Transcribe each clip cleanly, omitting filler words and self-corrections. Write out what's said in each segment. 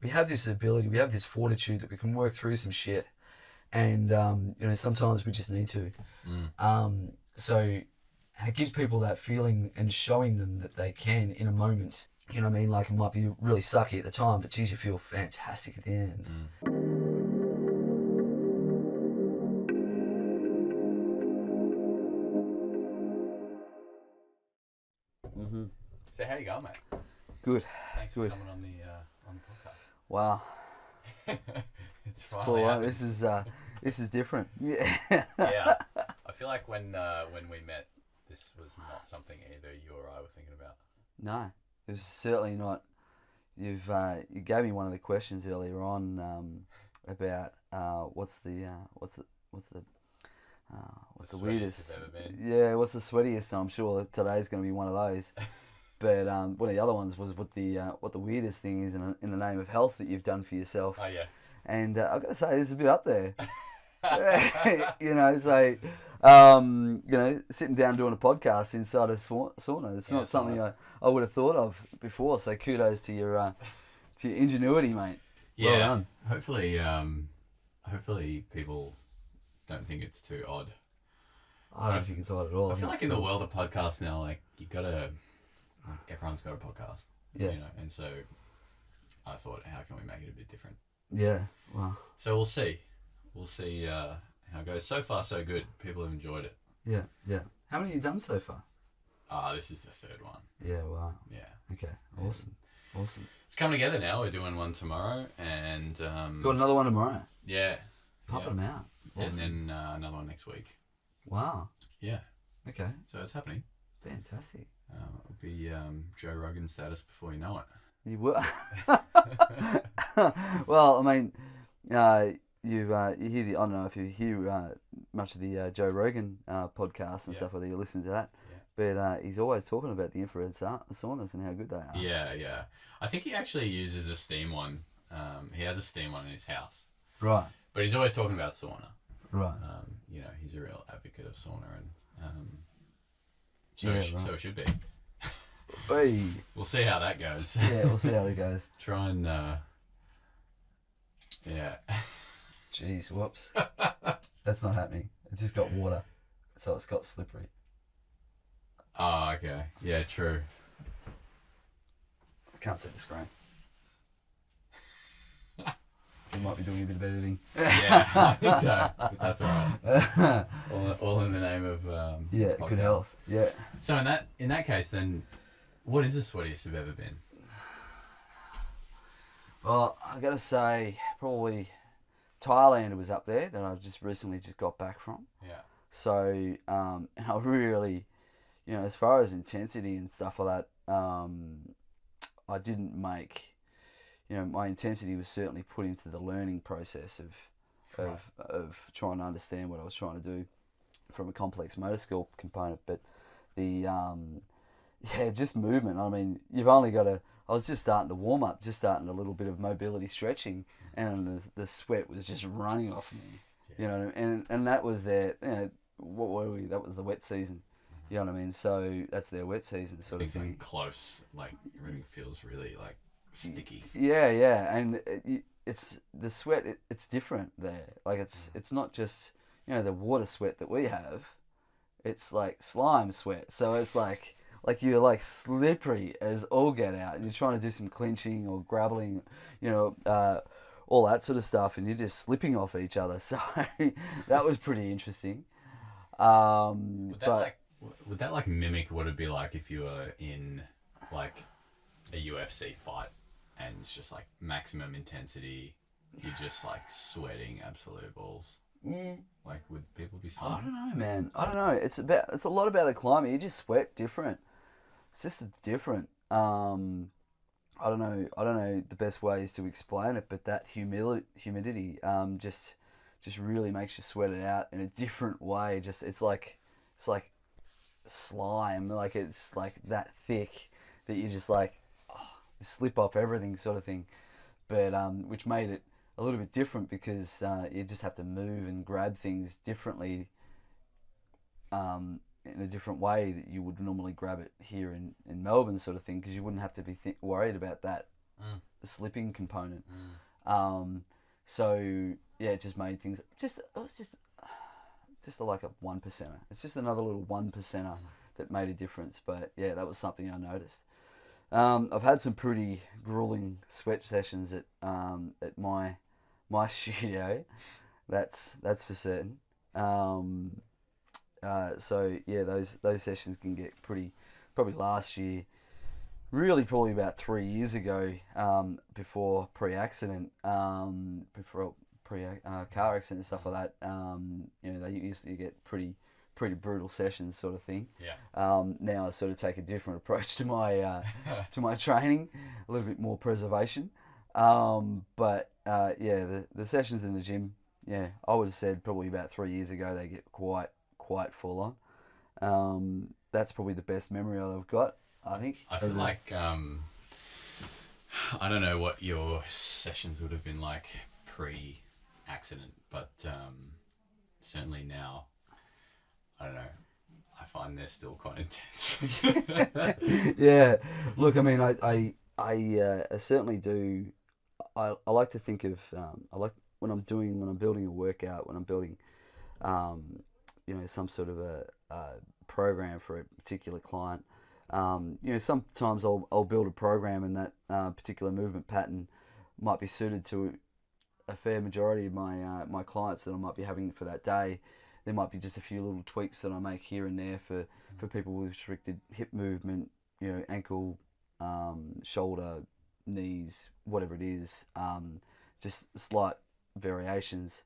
we have this ability, we have this fortitude that we can work through some shit, and sometimes we just need to. So and it gives people that feeling and showing them that they can in a moment. You know what I mean? Like, it might be really sucky at the time, but geez, you feel fantastic at the end. So how you going, mate? Good. Thanks Good. for coming on the podcast. Wow. It's finally Cool. happened. This is different. Yeah. Yeah. I feel like when we met, this was not something either you or I were thinking about. No, it was certainly not. You gave me one of the questions earlier on about what's the weirdest. You've ever been. Yeah, what's the sweatiest? I'm sure today's going to be one of those. But one of the other ones was what the weirdest thing is in the name of health that you've done for yourself. Oh yeah. And I've got to say, this is a bit up there. Sitting down doing a podcast inside a sauna. It's not something I would have thought of before. So kudos to your ingenuity, mate. Yeah. Well done. Hopefully people don't think it's too odd. I don't think it's odd at all. I feel like in the world of podcasts now, like everyone's got a podcast. Yeah. And so I thought, how can we make it a bit different? Yeah. Wow. So we'll see. We'll see how it goes. So far, so good. People have enjoyed it. Yeah. Yeah. How many have you done so far? This is the third one. Yeah. Wow. Yeah. Okay. Awesome. Awesome. It's coming together now. We're doing one tomorrow, and Got another one tomorrow. yeah, Popping them out. Awesome. and then another one next week. Wow. Yeah. Okay. So it's happening. Fantastic. It'll be Joe Rogan status before you know it. You will. Well, I mean, you hear the. I don't know if you hear much of the Joe Rogan podcast and stuff, whether you listen to that. Yeah. But he's always talking about the infrared saunas and how good they are. Yeah. I think he actually uses a steam one. He has a steam one in his house. Right. But he's always talking about sauna. Right. He's a real advocate of sauna, and So it should be. Hey. We'll see how that goes. Yeah, we'll see how it goes. Try and yeah. Jeez, whoops. That's not happening. It just got water, so it's got slippery. Oh, okay. Yeah, true. I can't see the screen. You might be doing a bit of editing. Yeah, I think so. That's alright. All in the name of podcast. Good health. Yeah. So in that case, then, what is the sweatiest you've ever been? Well, I gotta say, probably Thailand was up there that I just recently got back from. Yeah. So, and I really, as far as intensity and stuff like that, I didn't make. My intensity was certainly put into the learning process of trying to understand what I was trying to do from a complex motor skill component. But just movement. I mean, you've only got to. I was just starting to warm up, just starting a little bit of mobility stretching, and the sweat was just running off me. Yeah. And that was what were we? That was the wet season. You know what I mean? So that's their wet season sort of thing. Close, like everything feels really like sticky. Yeah, and it's the sweat. It's different there. Like it's not just the water sweat that we have. It's like slime sweat. So it's like you're like slippery as all get out, and you're trying to do some clinching or grappling, all that sort of stuff, and you're just slipping off each other. So that was pretty interesting. Would that mimic what it'd be like if you were in like a UFC fight and it's just like maximum intensity, you're just like sweating absolute balls? Like, would people be sweating? I don't know, man. I don't know. It's a lot about the climate. You just sweat different. It's just different. I don't know the best ways to explain it, but that humidity just really makes you sweat it out in a different way. It's like slime. Like it's like that thick that you just you slip off everything sort of thing. But which made it a little bit different because you just have to move and grab things differently in a different way that you would normally grab it here in Melbourne sort of thing, because you wouldn't have to be worried about that slipping component. So yeah, it just made things it was just like a 1%er. It's just another little 1%er that made a difference. But yeah, that was something I noticed. I've had some pretty grueling sweat sessions at my studio. That's for certain. So yeah, those sessions can get pretty. Probably last year, really probably about 3 years ago, before pre-accident, before car accident and stuff like that. They used to get pretty brutal sessions, sort of thing. Yeah. Now I sort of take a different approach to my to my training, a little bit more preservation. But yeah, the sessions in the gym, yeah, I would have said probably about 3 years ago they get quite full on. That's probably the best memory I've got, I think. I feel like I don't know what your sessions would have been like pre-accident, but certainly now, I don't know. I find they're still quite intense. Yeah. Look, I mean, I certainly do. I like to think of I like when I'm building a workout, when I'm building some sort of a program for a particular client. Sometimes I'll build a program and that particular movement pattern might be suited to a fair majority of my clients that I might be having for that day. There might be just a few little tweaks that I make here and there for people with restricted hip movement, ankle, shoulder, knees, whatever it is, just slight variations.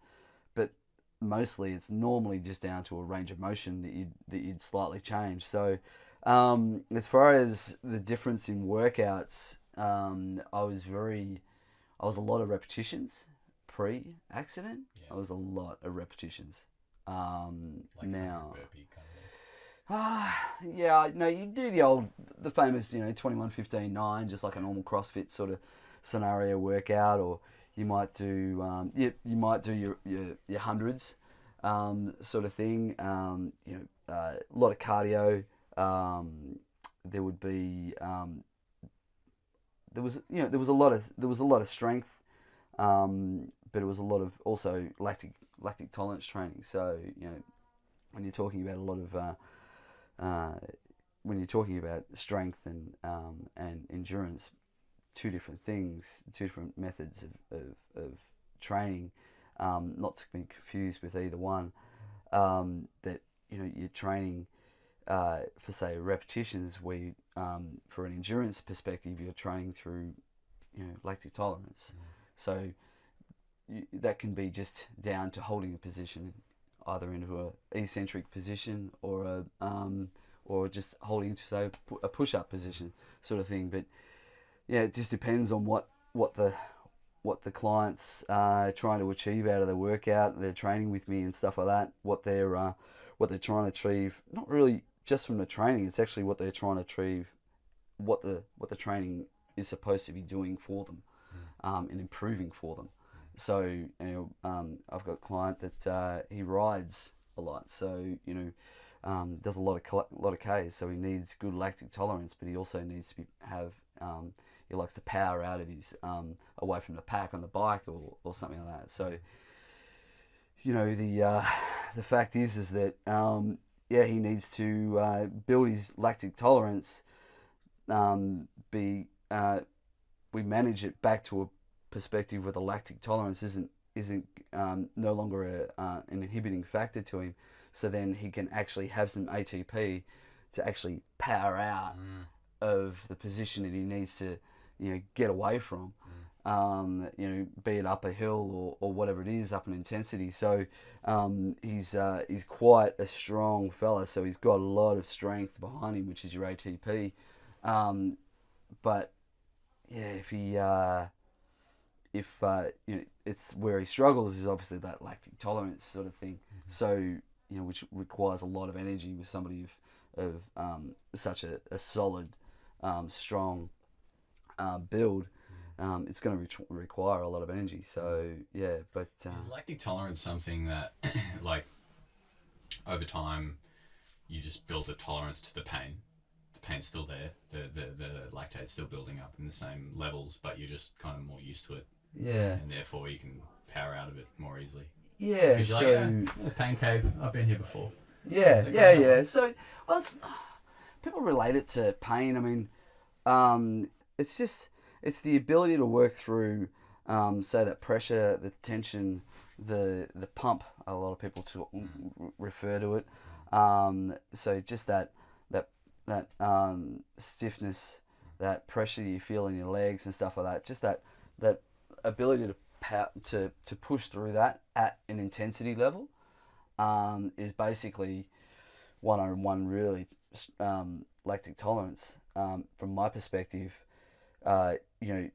But mostly it's normally just down to a range of motion that you'd slightly change. So as far as the difference in workouts, I was a lot of repetitions pre-accident. Yeah. I was a lot of repetitions. Like Now, burpee kind of. yeah, no, you do the famous, 21, 15, 9, just like a normal CrossFit sort of scenario workout, or you might do, you might do your hundreds, sort of thing. A lot of cardio. There would be, there was a lot of strength, but it was a lot of also lactic tolerance training. So when you're talking about a lot of when you're talking about strength and endurance, two different things, two different methods of training, not to be confused with either one. That you're training for say repetitions, where you, for an endurance perspective, you're training through lactic tolerance. So that can be just down to holding a position, either into a eccentric position or just holding to say a push-up position, sort of thing. But yeah, it just depends on what the client's trying to achieve out of their workout, their training with me and stuff like that. What they're trying to achieve, not really just from the training. It's actually what they're trying to achieve, what the training is supposed to be doing for them, and improving for them. So I've got a client that he rides a lot, so does a lot of Ks, so he needs good lactic tolerance, but he also needs to have he likes to power out of his away from the pack on the bike or something like that. So the fact is that he needs to build his lactic tolerance. We manage it back to a perspective where the lactic tolerance isn't no longer an inhibiting factor to him, so then he can actually have some ATP to actually power out of the position that he needs to get away from, be it up a hill or whatever it is, up an intensity. So he's quite a strong fella, so he's got a lot of strength behind him, which is your ATP. But yeah, it's where he struggles is obviously that lactic tolerance sort of thing. So which requires a lot of energy with somebody of such a solid, strong build. It's going to require a lot of energy. So yeah, but is lactic tolerance something that like over time you just build a tolerance to the pain pain's still there, the lactate's still building up in the same levels, but you're just kind of more used to it, Yeah. and therefore you can power out of it more easily. Yeah. Because So. you're like, the pain cave, I've been here before. Yeah. Okay. Yeah. Yeah. So, well, people relate it to pain. I mean, it's the ability to work through, say, that pressure, the tension, the pump. A lot of people refer to it. So just that stiffness, that pressure you feel in your legs and stuff like that. Just that ability to push through that at an intensity level, is basically 101 really, lactic tolerance. From my perspective, you know,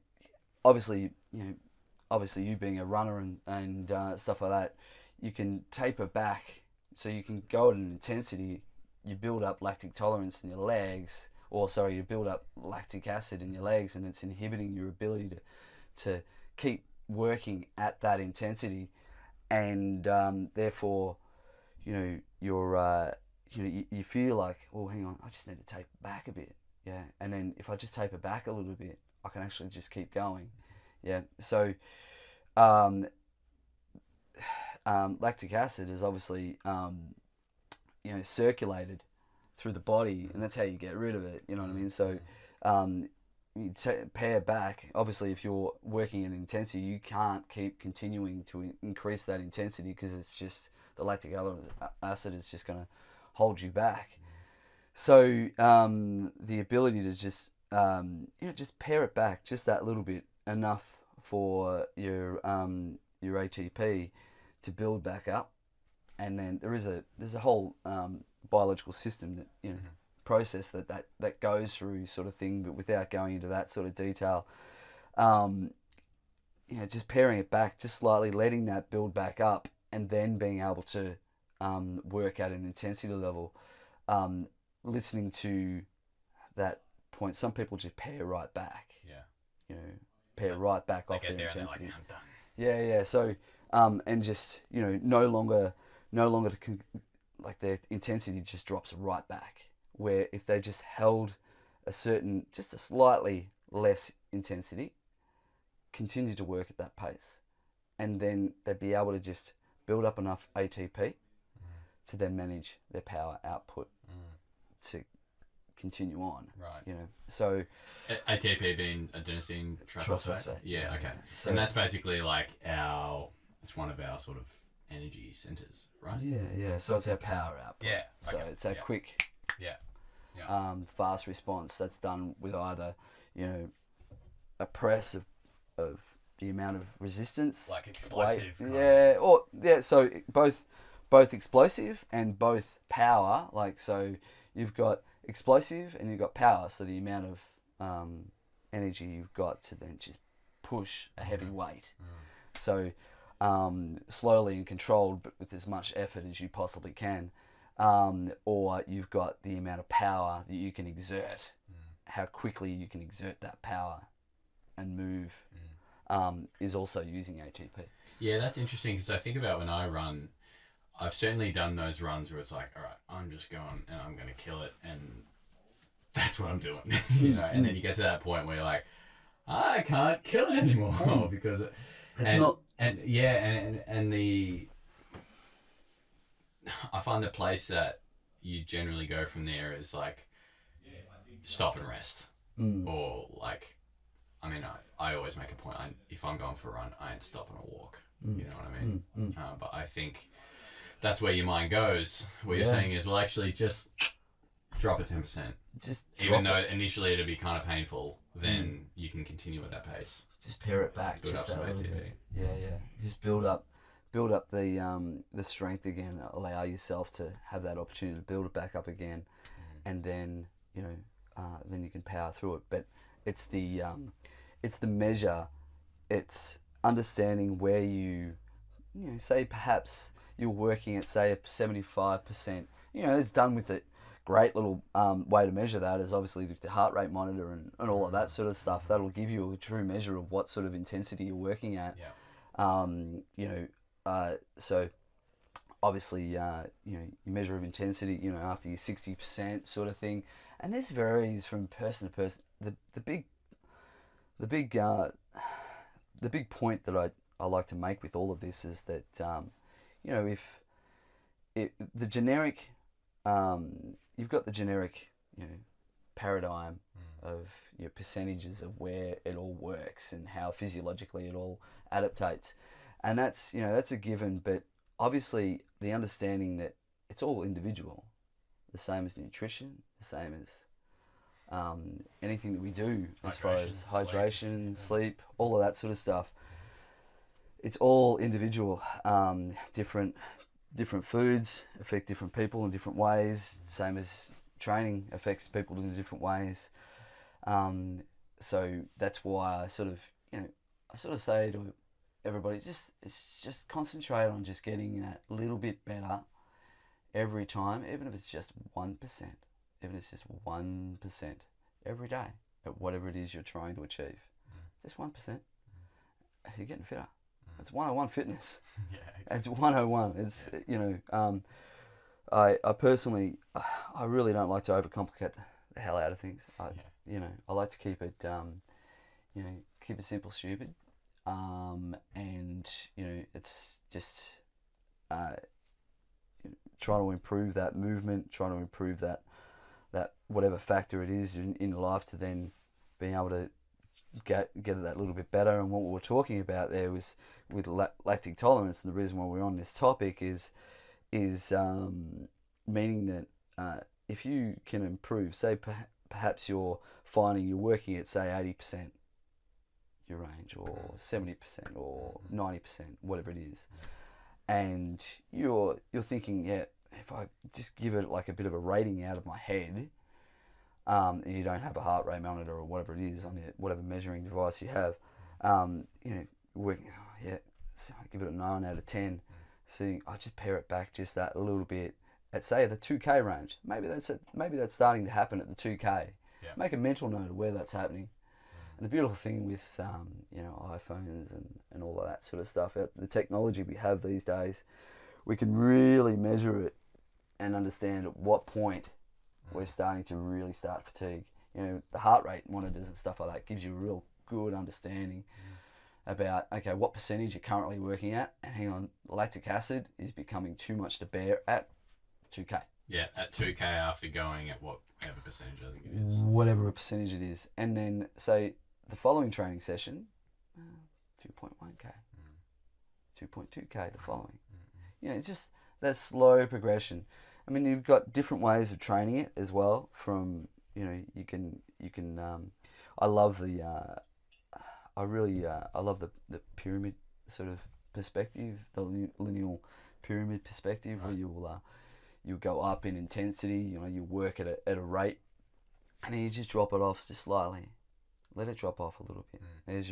obviously you being a runner and stuff like that, you can taper back, so you can go at an intensity, you build up lactic tolerance in your legs, you build up lactic acid in your legs, and it's inhibiting your ability to keep working at that intensity, and therefore, you feel like, oh, hang on, I just need to taper back a bit, yeah, and then if I just taper back a little bit, I can actually just keep going, yeah. So, lactic acid is obviously, circulated through the body, and that's how you get rid of it. You know what I mean? So, you pare back. Obviously, if you're working at intensity, you can't keep continuing to increase that intensity, because it's just the lactic acid is just going to hold you back. So, the ability to just pare it back just that little bit, enough for your ATP to build back up, and then there's a whole biological system that process that goes through, sort of thing, but without going into that sort of detail, just paring it back just slightly, letting that build back up, and then being able to work at an intensity level, listening to that point. Some people just pare right back, pare right back off their intensity. Like, I'm done. Yeah. So, and just, no longer like their intensity just drops right back. Where if they just held just a slightly less intensity, continue to work at that pace, and then they'd be able to just build up enough ATP to then manage their power output to continue on. Right. So ATP being adenosine triphosphate. Yeah. Okay. So, and that's basically like it's one of our sort of energy centers, right? Yeah. So it's our power output. Yeah. So it's a quick, fast response that's done with either, a press of the amount of resistance, like explosive. Weight, so both explosive and both power. Like, so you've got explosive and you've got power. So the amount of energy you've got to then just push a heavy weight. So slowly and controlled, but with as much effort as you possibly can. Or you've got the amount of power that you can exert, how quickly you can exert that power and move, is also using ATP. Yeah, that's interesting, because I think about when I run, I've certainly done those runs where it's like, all right, I'm just going and I'm going to kill it, and that's what I'm doing, and then you get to that point where you're like, I can't kill it anymore because I find the place that you generally go from there is like stop and rest, or like, I mean, I always make a point. If I'm going for a run, I ain't stopping a walk. You know what I mean? But I think that's where your mind goes. What you're saying is, well, actually, just drop it 10%. Even though initially it'll be kind of painful, then you can continue at that pace. Just pare it back. Build just up some a little ATP. bit. Yeah. Just build up the strength again. Allow yourself to have that opportunity to build it back up again, and then then you can power through it. But it's the measure. It's understanding where say perhaps you're working at, say, a 75%. It's done with it. Great little way to measure that is obviously with the heart rate monitor and all of that sort of stuff. That'll give you a true measure of what sort of intensity you're working at. So obviously, your measure of intensity, after your 60% sort of thing, And this varies from person to person. The big the big point that I like to make with all of this is that you know, if the generic you've got the generic, you know, paradigm of your percentages of where it all works and how physiologically it all adaptates, and that's, you know, that's a given. But obviously the understanding that it's all individual, the same as nutrition, the same as anything that we do as far as hydration, sleep, all of that sort of stuff. It's all individual. Different foods affect different people in different ways. Same as training affects people in different ways. So that's why I sort of, you know, I sort of say to everybody, just concentrate on just getting that little bit better every time, even if it's just 1%, even if it's just 1% every day at whatever it is you're trying to achieve. Just 1%. You're getting fitter. It's 101 fitness. Yeah, exactly. It's 101. It's, you know, I personally, I really don't like to overcomplicate the hell out of things. You know, I like to keep it, you know, keep it simple, stupid. And, you know, it's just trying to improve that movement, trying to improve that whatever factor it is in life, to then being able to get it that little bit better. And what we were talking about there was with lactic tolerance, and the reason why we're on this topic is meaning that if you can improve, say perhaps you're finding you're working at, say, 80% your range, or 70% or 90%, whatever it is, and you're thinking, yeah, if I just give it like a bit of a rating out of my head, and you don't have a heart rate monitor or whatever it is on whatever measuring device you have, you know, working, so I give it a 9 out of 10. So I just pare it back just that a little bit at, say, the 2K range. Maybe that's starting to happen at the 2K. Yeah. Make a mental note of where that's happening. And the beautiful thing with you know, iPhones and all of that sort of stuff, the technology we have these days, we can really measure it and understand at what point we're starting to really start fatigue. You know, the heart rate monitors and stuff like that gives you a real good understanding about, okay, what percentage you're currently working at, and hang on, lactic acid is becoming too much to bear at 2K. Yeah, at 2K after going at whatever percentage I think it is. Whatever percentage it is. And then, say, the following training session, 2.1K, 2.2K the following. You know, it's just that slow progression. I mean, you've got different ways of training it as well. From, you know, you can. I love the. I love the pyramid sort of perspective, the lineal pyramid perspective, where you'll go up in intensity. You know, you work at a rate, and then you just drop it off just slightly. Let it drop off a little bit. It's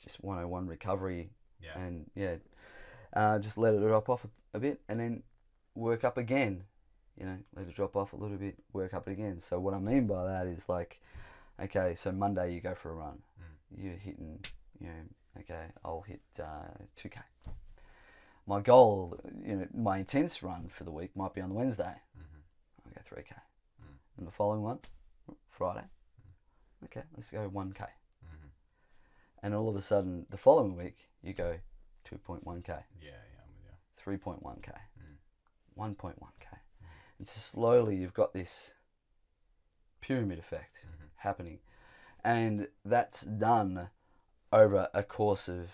just 101 recovery. Yeah. And just let it drop off a bit, and then work up again. You know, let it drop off a little bit, work up again. So what I mean by that is, like, okay, so Monday you go for a run. You're hitting, you know, okay, I'll hit 2K. My goal, you know, my intense run for the week might be on the Wednesday. I'll go 3K. And the following one, Friday, okay, let's go 1K. And all of a sudden, the following week, you go 2.1K. Yeah, I'm with you. 3.1K. 1.1K. And so slowly you've got this pyramid effect happening. And that's done over a course of,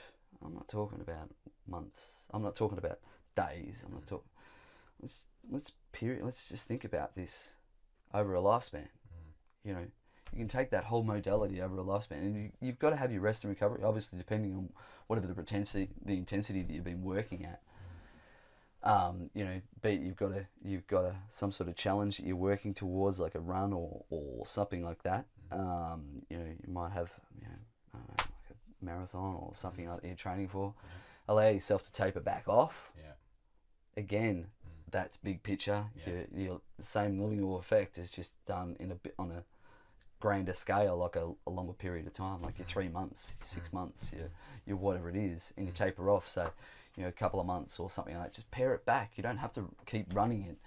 I'm not talking about months, I'm not talking about days, I'm not talking, let's just think about this over a lifespan. You know, you can take that whole modality over a lifespan, and you've got to have your rest and recovery, obviously depending on whatever the intensity that you've been working at. You know, but you've got some sort of challenge that you're working towards, like a run or something like that. You know, you might have, you know, I don't know, like a marathon or something like that you're training for. Allow yourself to taper back off. Again, that's big picture. You're the same linear effect is just done on a grander scale, like a longer period of time, like your 3 months, your 6 months, your whatever it is, and you taper off. So, you know, a couple of months or something like that. Just pare it back. You don't have to keep running it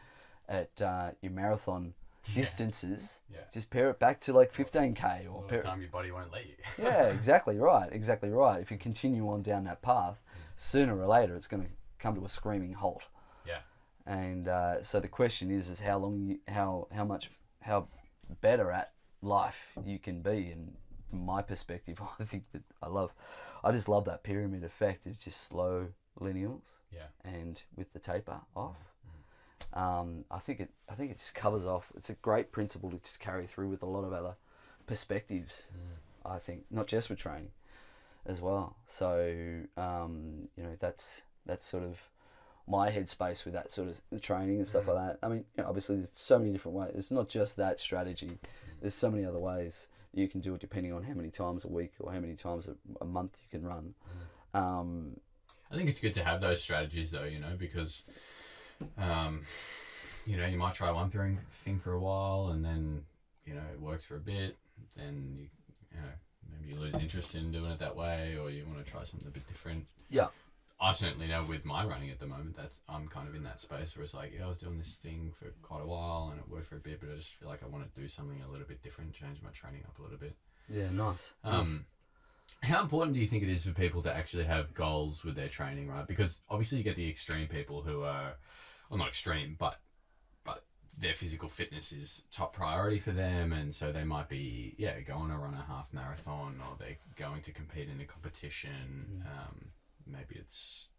at your marathon distances. Yeah. Just pare it back to like 15k or All the time your body won't let you. Yeah, exactly right. If you continue on down that path, sooner or later it's going to come to a screaming halt. Yeah. And so the question is how long, how better at life you can be. And from my perspective, I think that I just love that pyramid effect. It's just slow lineals. Yeah. And with the taper off. I think it just covers off. It's a great principle to just carry through with a lot of other perspectives. I think not just with training as well. So that's sort of my headspace with that sort of the training and stuff like that. I mean, obviously there's so many different ways. It's not just that strategy. There's so many other ways you can do it depending on how many times a week or how many times a month you can run. I think it's good to have those strategies though, because you might try one thing for a while and then, it works for a bit, then maybe you lose interest in doing it that way, or you want to try something a bit different. Yeah. I certainly know with my running at the moment that I'm kind of in that space where it's like, I was doing this thing for quite a while and it worked for a bit, but I just feel like I want to do something a little bit different, change my training up a little bit. Yeah, nice. How important do you think it is for people to actually have goals with their training, right? Because obviously you get the extreme people who are, well, not extreme, but their physical fitness is top priority for them, and so they might be going to run a half marathon, or they're going to compete in a competition. Maybe it's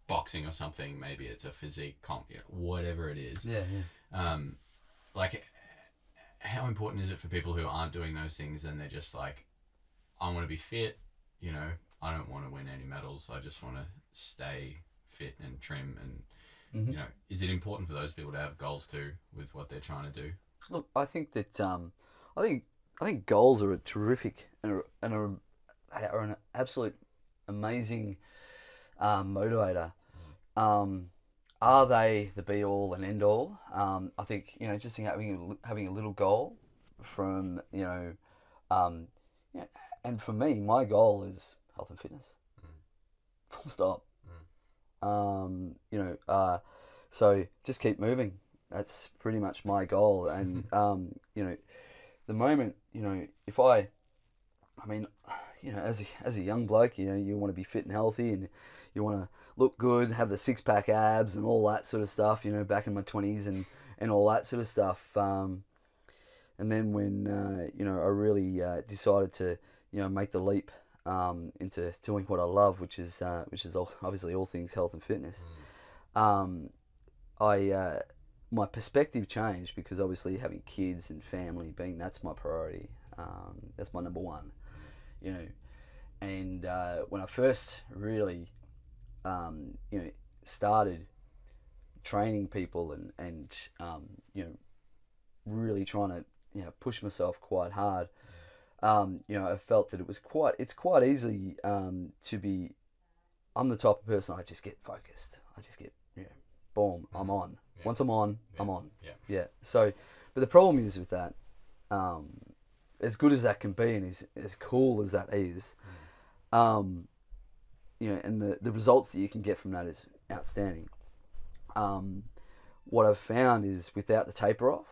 boxing or something, maybe it's a physique comp, whatever it is. Like, how important is it for people who aren't doing those things and they're just like, I want to be fit, I don't want to win any medals, I just want to stay fit and trim, and is it important for those people to have goals too with what they're trying to do? Look, I think that I think goals are a terrific and are an absolute amazing motivator. Are they the be all and end all? I think just having a little goal from and for me, my goal is health and fitness. Full stop. So just keep moving. That's pretty much my goal. And the moment if as a young bloke, you want to be fit and healthy, and you want to look good, have the 6-pack abs and all that sort of stuff. Back in my 20s and all that sort of stuff. And then when I really decided to make the leap into doing what I love, which is obviously all things health and fitness. My perspective changed, because obviously having kids and family that's my priority. That's my number one. And when I first really started training people and really trying to push myself quite hard, I felt that it's quite easy to be. I'm the type of person, I just get focused. I just get boom, I'm on. Yeah. Once I'm on, I'm on. Yeah. So, but the problem is with that, as good as that can be and as cool as that is, and the results that you can get from that is outstanding. What I've found is without the taper off,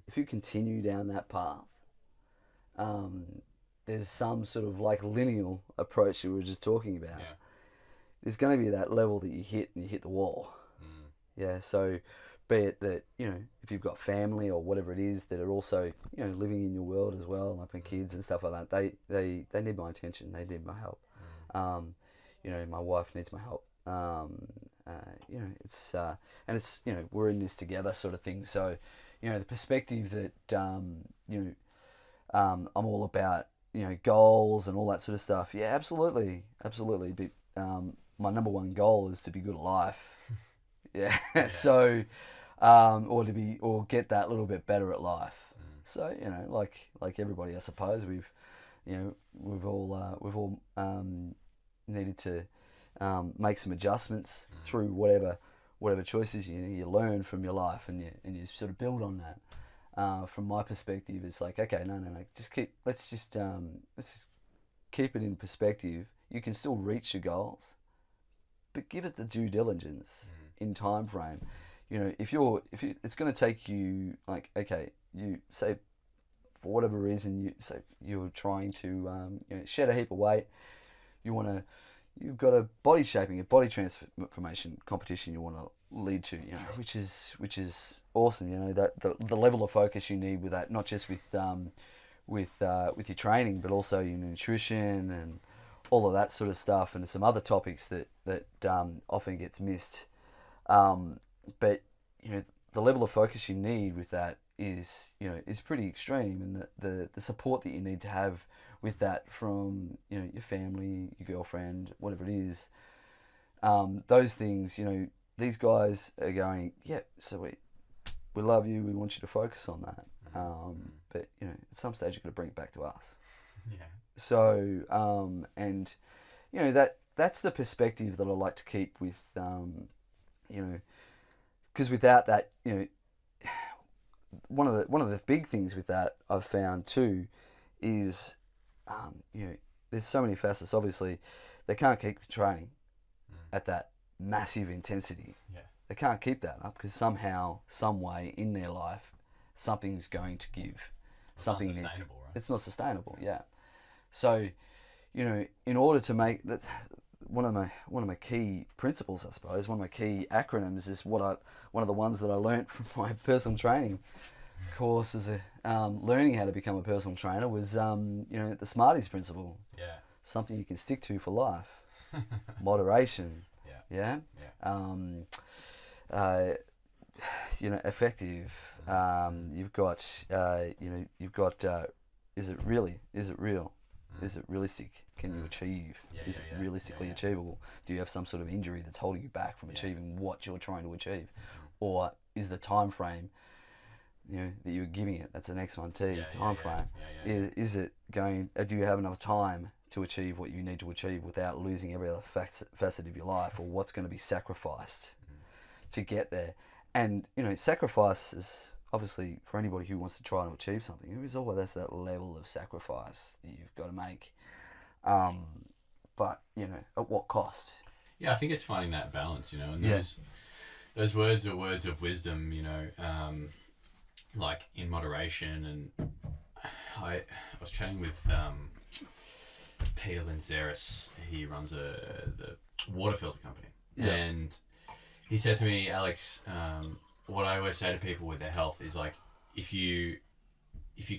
if you continue down that path, there's some sort of like lineal approach that we were just talking about. Yeah. There's going to be that level that you hit and you hit the wall. Yeah, so be it that, if you've got family or whatever it is that are also, living in your world as well, like my kids and stuff like that, they need my attention, they need my help. My wife needs my help. It's we're in this together sort of thing. So, the perspective that, I'm all about, goals and all that sort of stuff. Yeah, absolutely. But my number one goal is to be good at life. Yeah. So, or get that little bit better at life. So, like everybody, I suppose we've all needed to make some adjustments through whatever choices you learn from your life, and you sort of build on that. From my perspective, it's like, okay, no, let's just keep it in perspective. You can still reach your goals, but give it the due diligence in time frame. you know, if it's going to take you, like, okay, you say for whatever reason you're trying to you know, shed a heap of weight, you've got a body shaping, a body transformation competition you want to lead to, you know, which is awesome. You know, that the level of focus you need with that, not just with your training, but also your nutrition and all of that sort of stuff, and some other topics that often gets missed. But you know, the level of focus you need with that is pretty extreme, and the support that you need to have with that from, you know, your family, your girlfriend, whatever it is. Those things, you know, these guys are going, yeah, so we love you, we want you to focus on that. But you know, at some stage you've got to bring it back to us. Yeah. So and you know, that's the perspective that I like to keep with you know, because without that, you know, one of the big things with that I've found too is you know, there's so many facets. Obviously, they can't keep training at that massive intensity. Yeah. They can't keep that up because somehow, some way in their life, something's going to give. It's Something not sustainable, right? It's not sustainable. Yeah. So, you know, in order to make that, one of my key principles, I suppose, one of my key acronyms is one of the ones that I learnt from my personal training course as learning how to become a personal trainer was you know, the Smarties principle. Yeah. Something you can stick to for life. Moderation. Yeah. Yeah. You know, effective. You've got you've got is it real? Is it realistic? Can you achieve? Is it realistically achievable? Do you have some sort of injury that's holding you back from achieving what you're trying to achieve? Or is the time frame, you know, that you're giving it, that's the next one too, time frame. Is it going, do you have enough time to achieve what you need to achieve without losing every other facet of your life, or what's going to be sacrificed to get there? And, you know, sacrifice is obviously, for anybody who wants to try and achieve something, there's always that level of sacrifice that you've got to make. But, you know, at what cost? Yeah, I think it's finding that balance, you know, and those words are words of wisdom, you know, like in moderation. And I was chatting with Peter Linzeris. He runs the water filter company, and he said to me, Alex, what I always say to people with their health is, like, if you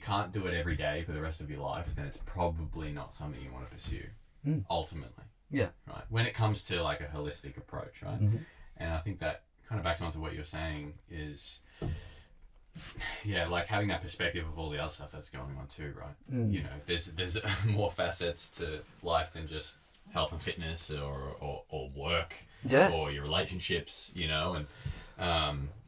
can't do it every day for the rest of your life, then it's probably not something you want to pursue. Ultimately. Yeah. Right. When it comes to like a holistic approach, right? And I think that kind of backs onto what you're saying is, yeah, like having that perspective of all the other stuff that's going on too, right? You know, there's more facets to life than just health and fitness or work or your relationships, you know, and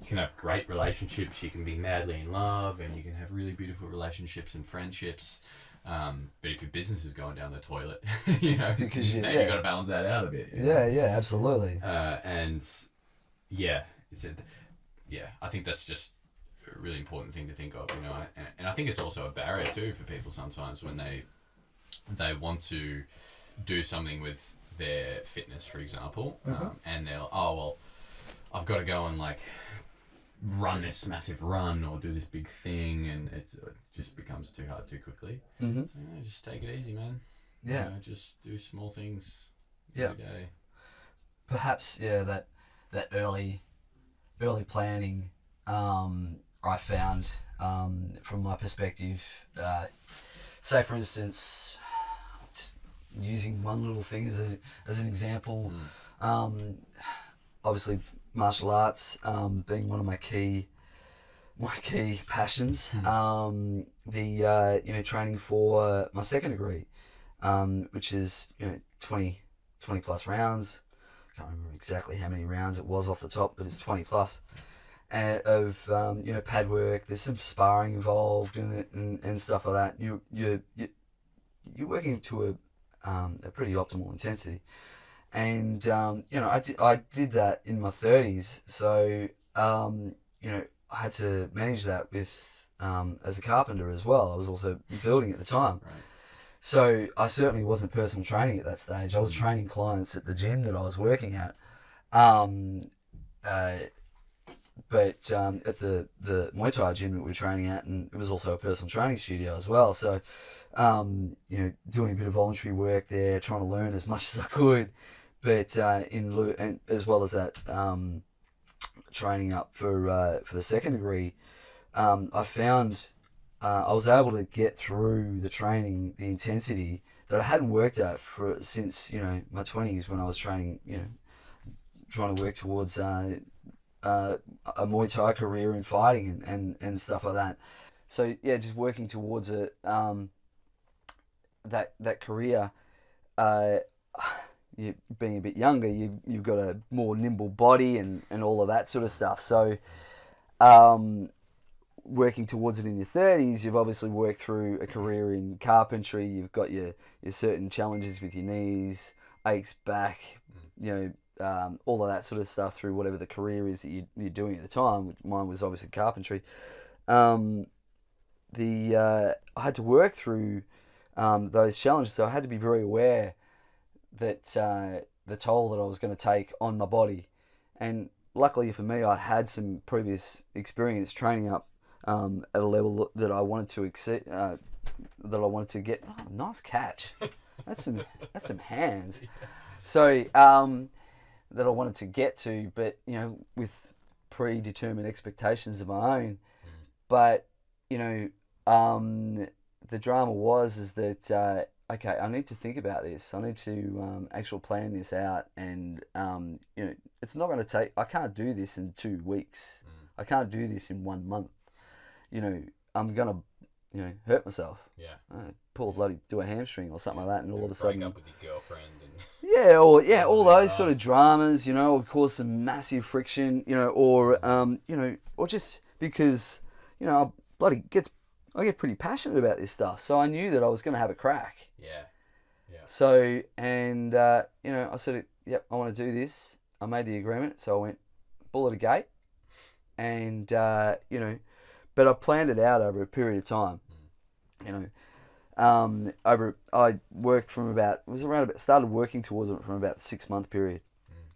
you can have great relationships, you can be madly in love, and you can have really beautiful relationships and friendships. But if your business is going down the toilet, you know, because you've got to balance that out a bit. You know? Yeah, absolutely. And yeah, I think that's just a really important thing to think of, you know, and I think it's also a barrier too for people sometimes when they want to do something with their fitness, for example, and they're, oh, well, I've got to go and like run this massive run or do this big thing, and it just becomes too hard too quickly. So, just take it easy, man. You know, just do small things every day. Perhaps that early planning, I found, from my perspective, say for instance, just using one little thing as an example, obviously martial arts being one of my key passions, the training for my second degree, which is 20 plus rounds. I can't remember exactly how many rounds it was off the top, but it's 20 plus of pad work. There's some sparring involved in it and stuff like that. You're working to a pretty optimal intensity. And I did that in my 30s, so I had to manage that with as a carpenter as well. I was also building at the time, right. So I certainly wasn't personal training at that stage. I was training clients at the gym that I was working at, but at the Muay Thai gym that we were training at, and it was also a personal training studio as well. So, doing a bit of voluntary work there, trying to learn as much as I could, but and as well as that, training up for the second degree, I found I was able to get through the training, the intensity that I hadn't worked at since my 20s, when I was training, trying to work towards a Muay Thai career in fighting and stuff like that. So yeah, just working towards it, that career. You being a bit younger, you've got a more nimble body and all of that sort of stuff. So, working towards it in your 30s, you've obviously worked through a career in carpentry. You've got your certain challenges with your knees, aches, back, all of that sort of stuff through whatever the career is that you're doing at the time. Mine was obviously carpentry. I had to work through those challenges, so I had to be very aware that the toll that I was going to take on my body. And luckily for me, I had some previous experience training up at a level that I wanted to exceed, that I wanted to get. Oh, nice catch! That's some hands. So that I wanted to get to, but with predetermined expectations of my own. But the drama is that okay, I need to think about this. I need to actually plan this out, and it's not going to take. I can't do this in 2 weeks. I can't do this in 1 month. I'm gonna, hurt myself. Yeah. Do a hamstring or something like that, and all of a sudden break up with your girlfriend. All those sort of dramas. Cause some massive friction. Or just because I get pretty passionate about this stuff. So I knew that I was going to have a crack. Yeah. So, and, I said, yep, I want to do this. I made the agreement. So I went bull at a gate. And, but I planned it out over a period of time. I worked started working towards it from about the 6-month period.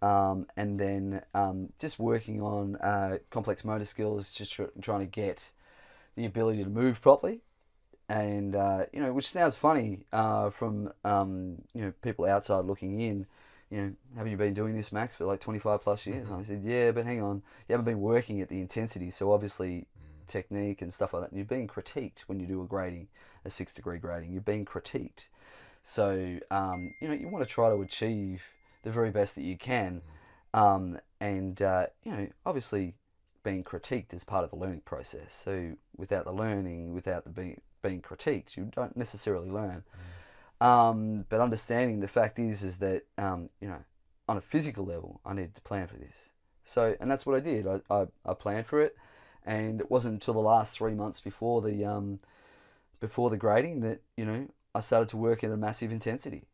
And then just working on complex motor skills, just trying to get the ability to move properly, and which sounds funny from people outside looking in. Haven't you been doing this, Max, for like 25 plus years? And I said, yeah, but hang on, you haven't been working at the intensity, so obviously technique and stuff like that. And you're being critiqued when you do a 6-degree grading. You're being critiqued, so you want to try to achieve the very best that you can, and obviously being critiqued is part of the learning process. So without the learning, without the being critiqued, you don't necessarily learn. But understanding the fact is that on a physical level, I needed to plan for this. So, and that's what I did. I planned for it, and it wasn't until the last 3 months before the grading that I started to work at a massive intensity.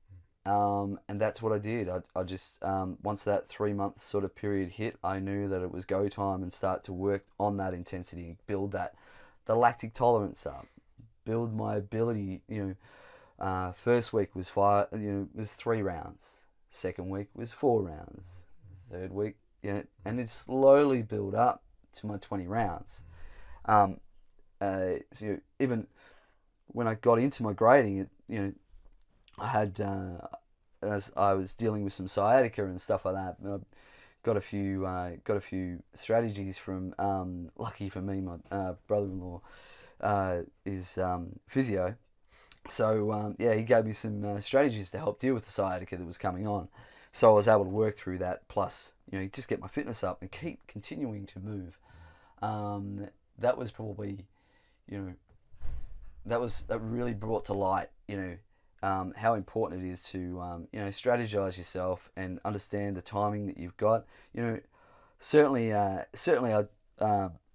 And that's what I did. I just, once that 3 month sort of period hit, I knew that it was go time and start to work on that intensity, build the lactic tolerance up, build my ability. First week was was 3 rounds. Second week was 4 rounds. Third week, and it slowly built up to my 20 rounds. So even when I got into my grading, I had, as I was dealing with some sciatica and stuff like that, I got a few strategies from, lucky for me, my brother-in-law is physio. So, he gave me some strategies to help deal with the sciatica that was coming on. So I was able to work through that, plus, just get my fitness up and keep continuing to move. That was probably, that really brought to light, how important it is to, strategize yourself and understand the timing that you've got. Certainly I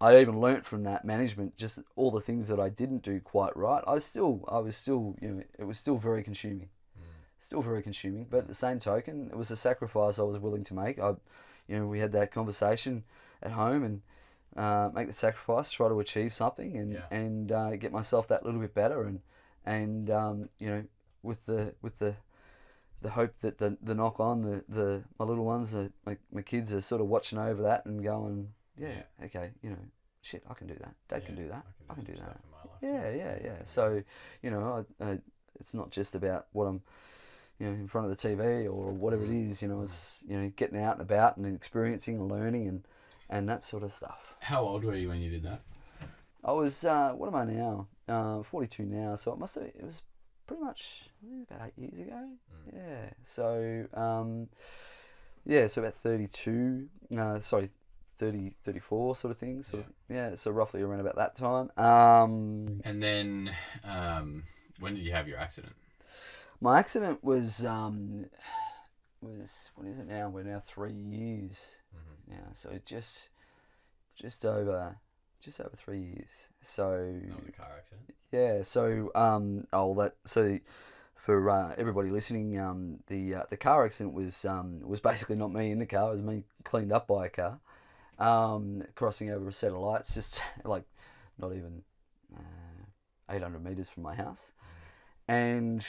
even learnt from that management just all the things that I didn't do quite right. I was still, it was still very consuming. Still very consuming, but at the same token, it was a sacrifice I was willing to make. We had that conversation at home and make the sacrifice, try to achieve something, and get myself that little bit better, and with the hope that the knock on my little ones, my kids are sort of watching over that and going, yeah, okay, you know, shit, I can do that. Dad can do that. I can do some that. stuff in my life Yeah. So, you know, it's not just about what I'm, you know, in front of the TV or whatever it is. You know, it's, you know, getting out and about and experiencing and learning and that sort of stuff. How old were you when you did that? I was, what am I now? 42 now. So it was pretty much about 8 years ago. Yeah. So, so about 32. 34 sort of thing. So roughly around about that time. And then, when did you have your accident? My accident was what is it now? We're now 3 years now. So just over 3 years. So that was a car accident. Yeah. So for everybody listening, the car accident was basically not me in the car. It was me cleaned up by a car. Crossing over a set of lights, just like not even 800 meters from my house, and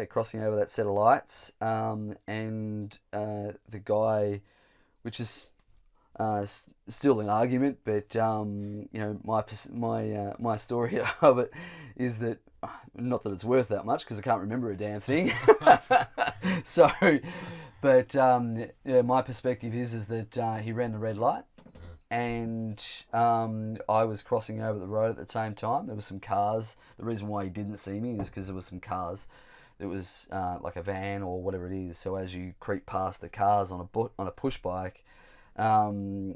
crossing over that set of lights, and the guy, which is still an argument, but you know, my story of it is that, not that it's worth that much because I can't remember a damn thing. So, but my perspective is that he ran the red light, and I was crossing over the road at the same time. There was some cars. The reason why he didn't see me is because there was some cars. It was like a van or whatever it is. So as you creep past the cars on a push bike, you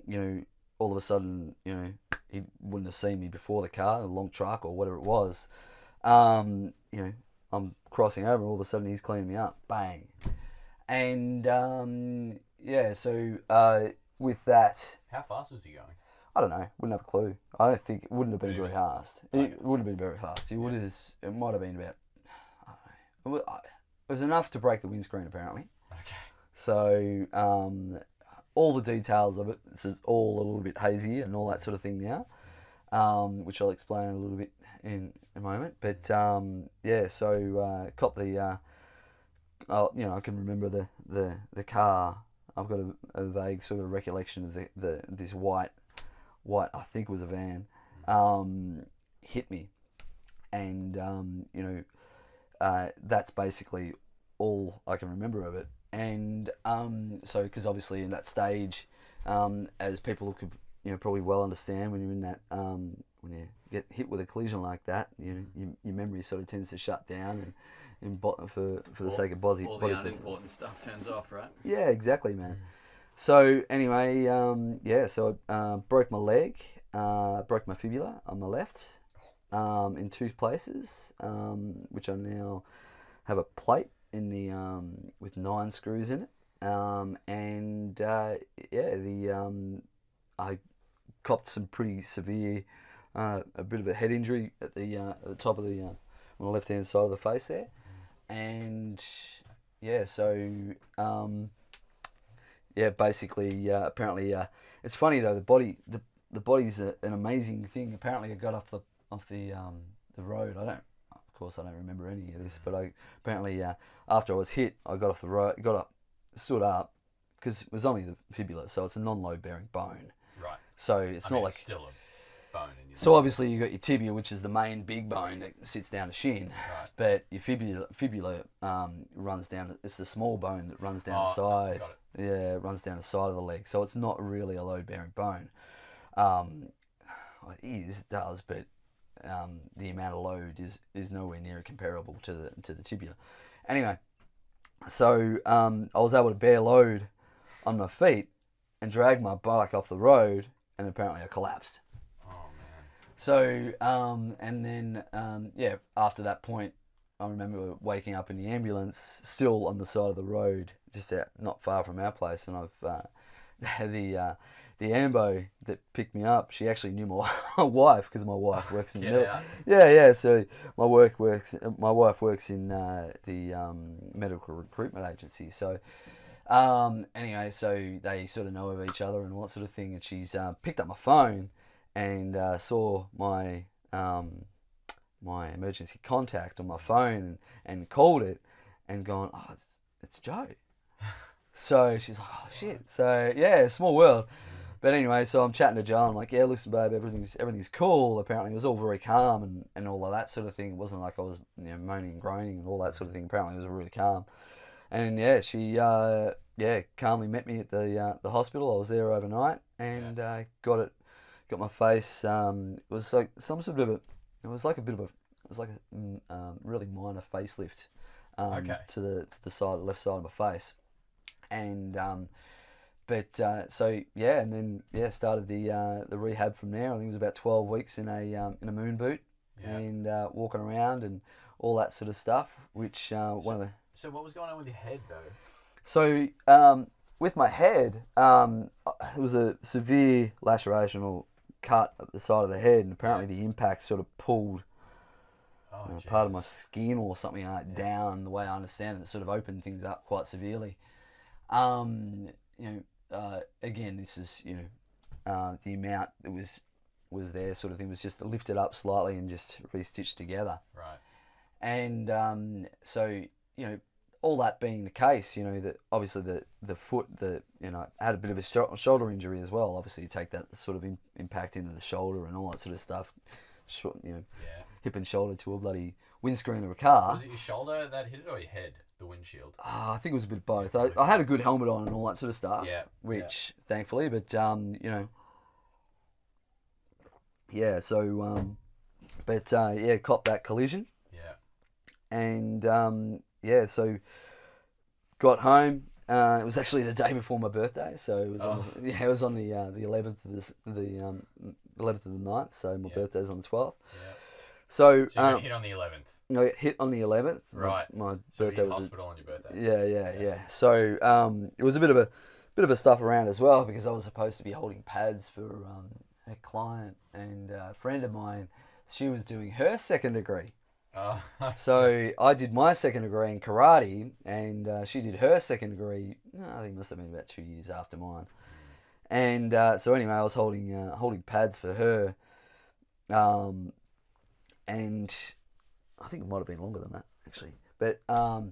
know, all of a sudden, you know, he wouldn't have seen me before the car, a long truck or whatever it was. You know, I'm crossing over, and all of a sudden he's cleaning me up, bang. And so with that, how fast was he going? I don't know. Wouldn't have a clue. I don't think it wouldn't have been very fast. It wouldn't have been very fast. It would have. It might have been about. I don't know. It was enough to break the windscreen, apparently. Okay. So all the details of it, it's all a little bit hazy and all that sort of thing now, which I'll explain a little bit in a moment. But so cop the. You know, I can remember the car. I've got a vague sort of recollection of this white I think it was a van, hit me, and you know, that's basically all I can remember of it. And so because obviously in that stage, as people could, you know, probably well understand, when you're in that when you get hit with a collision like that, you know, your memory sort of tends to shut down, and for the sake of body all the unimportant stuff turns off, right? Yeah, exactly, man. So anyway, so I broke my leg, broke my fibula on my left, in two places, which I now have a plate in the with 9 screws in it, I copped some pretty severe, a bit of a head injury at the top of the on the left hand side of the face there, and basically, apparently, it's funny though. The body's an amazing thing. Apparently, I got off the road. Of course, I don't remember any of this, but apparently after I was hit, I got off the road, stood up, because it was only the fibula, so it's a non-load bearing bone. Right. So it's not like it's still a bone in your. So obviously you got your tibia, which is the main big bone that sits down the shin. Right. But your fibula runs down. It's the small bone that runs down the side. Got it. Yeah, it runs down the side of the leg. So it's not really a load bearing bone. It does, but the amount of load is nowhere near comparable to the tibia. Anyway, so I was able to bear load on my feet and drag my bike off the road, and apparently I collapsed. Oh man. So and then after that point, I remember waking up in the ambulance, still on the side of the road, just not far from our place, and I've the ambo that picked me up, she actually knew my wife, because my wife works in the middle. Yeah. So my wife works in the medical recruitment agency. So anyway, so they sort of know of each other and all that sort of thing. And she's picked up my phone and saw my my emergency contact on my phone and called it and gone, oh, it's Joe. So she's like, oh shit. So yeah, small world. But anyway, so I'm chatting to Joe. I'm like, yeah, listen, babe, everything's cool. Apparently, it was all very calm and all of that sort of thing. It wasn't like I was moaning and groaning and all that sort of thing. Apparently, it was really calm. And yeah, she calmly met me at the hospital. I was there overnight and got my face. It was like some sort of really minor facelift to the left side of my face, and started the rehab from there. I think it was about 12 weeks in a moon boot and walking around and all that sort of stuff. Which So what was going on with your head though? So with my head, it was a severe laceration or cut at the side of the head, and apparently the impact sort of pulled part of my skin or something like that down. The way I understand it, it sort of opened things up quite severely. Again, this is the amount that was there, sort of thing, was just lifted up slightly and just re-stitched together. Right. And all that being the case, that obviously the foot, had a bit of a shoulder injury as well. Obviously, you take that sort of impact into the shoulder and all that sort of stuff. Hip and shoulder to a bloody windscreen of a car. Was it your shoulder that hit it or your head, the windshield? I think it was a bit of both. I had a good helmet on and all that sort of stuff. Yeah. Which, thankfully, but copped that collision. Yeah. And so got home. It was actually the day before my birthday, so it was on the 11th of the 11th of the 9th. So my birthday's on the 12th. Yeah. So you got hit on the 11th. I got hit on the 11th. Right. My So birthday you was hospital on your birthday. Yeah. So it was a bit of a stuff around as well, because I was supposed to be holding pads for a client and a friend of mine. She was doing her second degree. Oh. So I did my second degree in karate, and she did her second degree. I think it must have been about 2 years after mine. And so anyway, I was holding pads for her, and I think it might have been longer than that actually. But so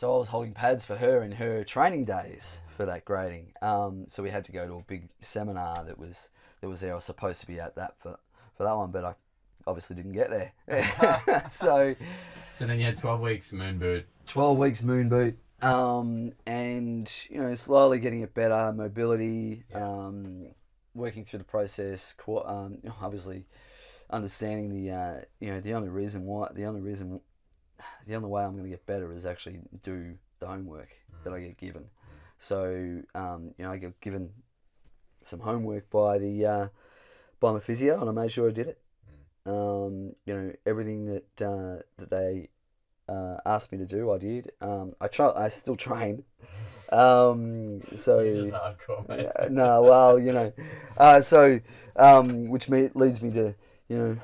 I was holding pads for her in her training days for that grading. So we had to go to a big seminar that was there. I was supposed to be at that for that one, but I obviously didn't get there. So then you had 12 weeks moon boot. 12 weeks moon boot. And slowly getting it better, mobility, working through the process, obviously understanding the only way I'm going to get better is actually do the homework that I get given. So I get given some homework by my physio, and I made sure I did it. Everything that they asked me to do, I did. I still train. So You're just hardcore, man. Which leads me to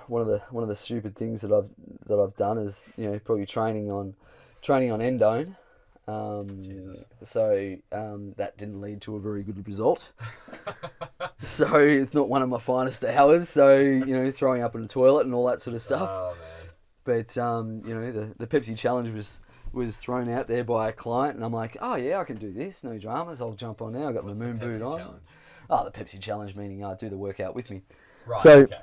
one of the stupid things that I've done is probably training on endone. So that didn't lead to a very good result. So it's not one of my finest hours. So throwing up in the toilet and all that sort of stuff. Oh man. But the Pepsi challenge was thrown out there by a client, and I'm like, oh yeah, I can do this, no dramas. I'll jump on now. I got my moon boot on. Challenge? Oh, the Pepsi challenge, meaning do the workout with me. Right. So, okay.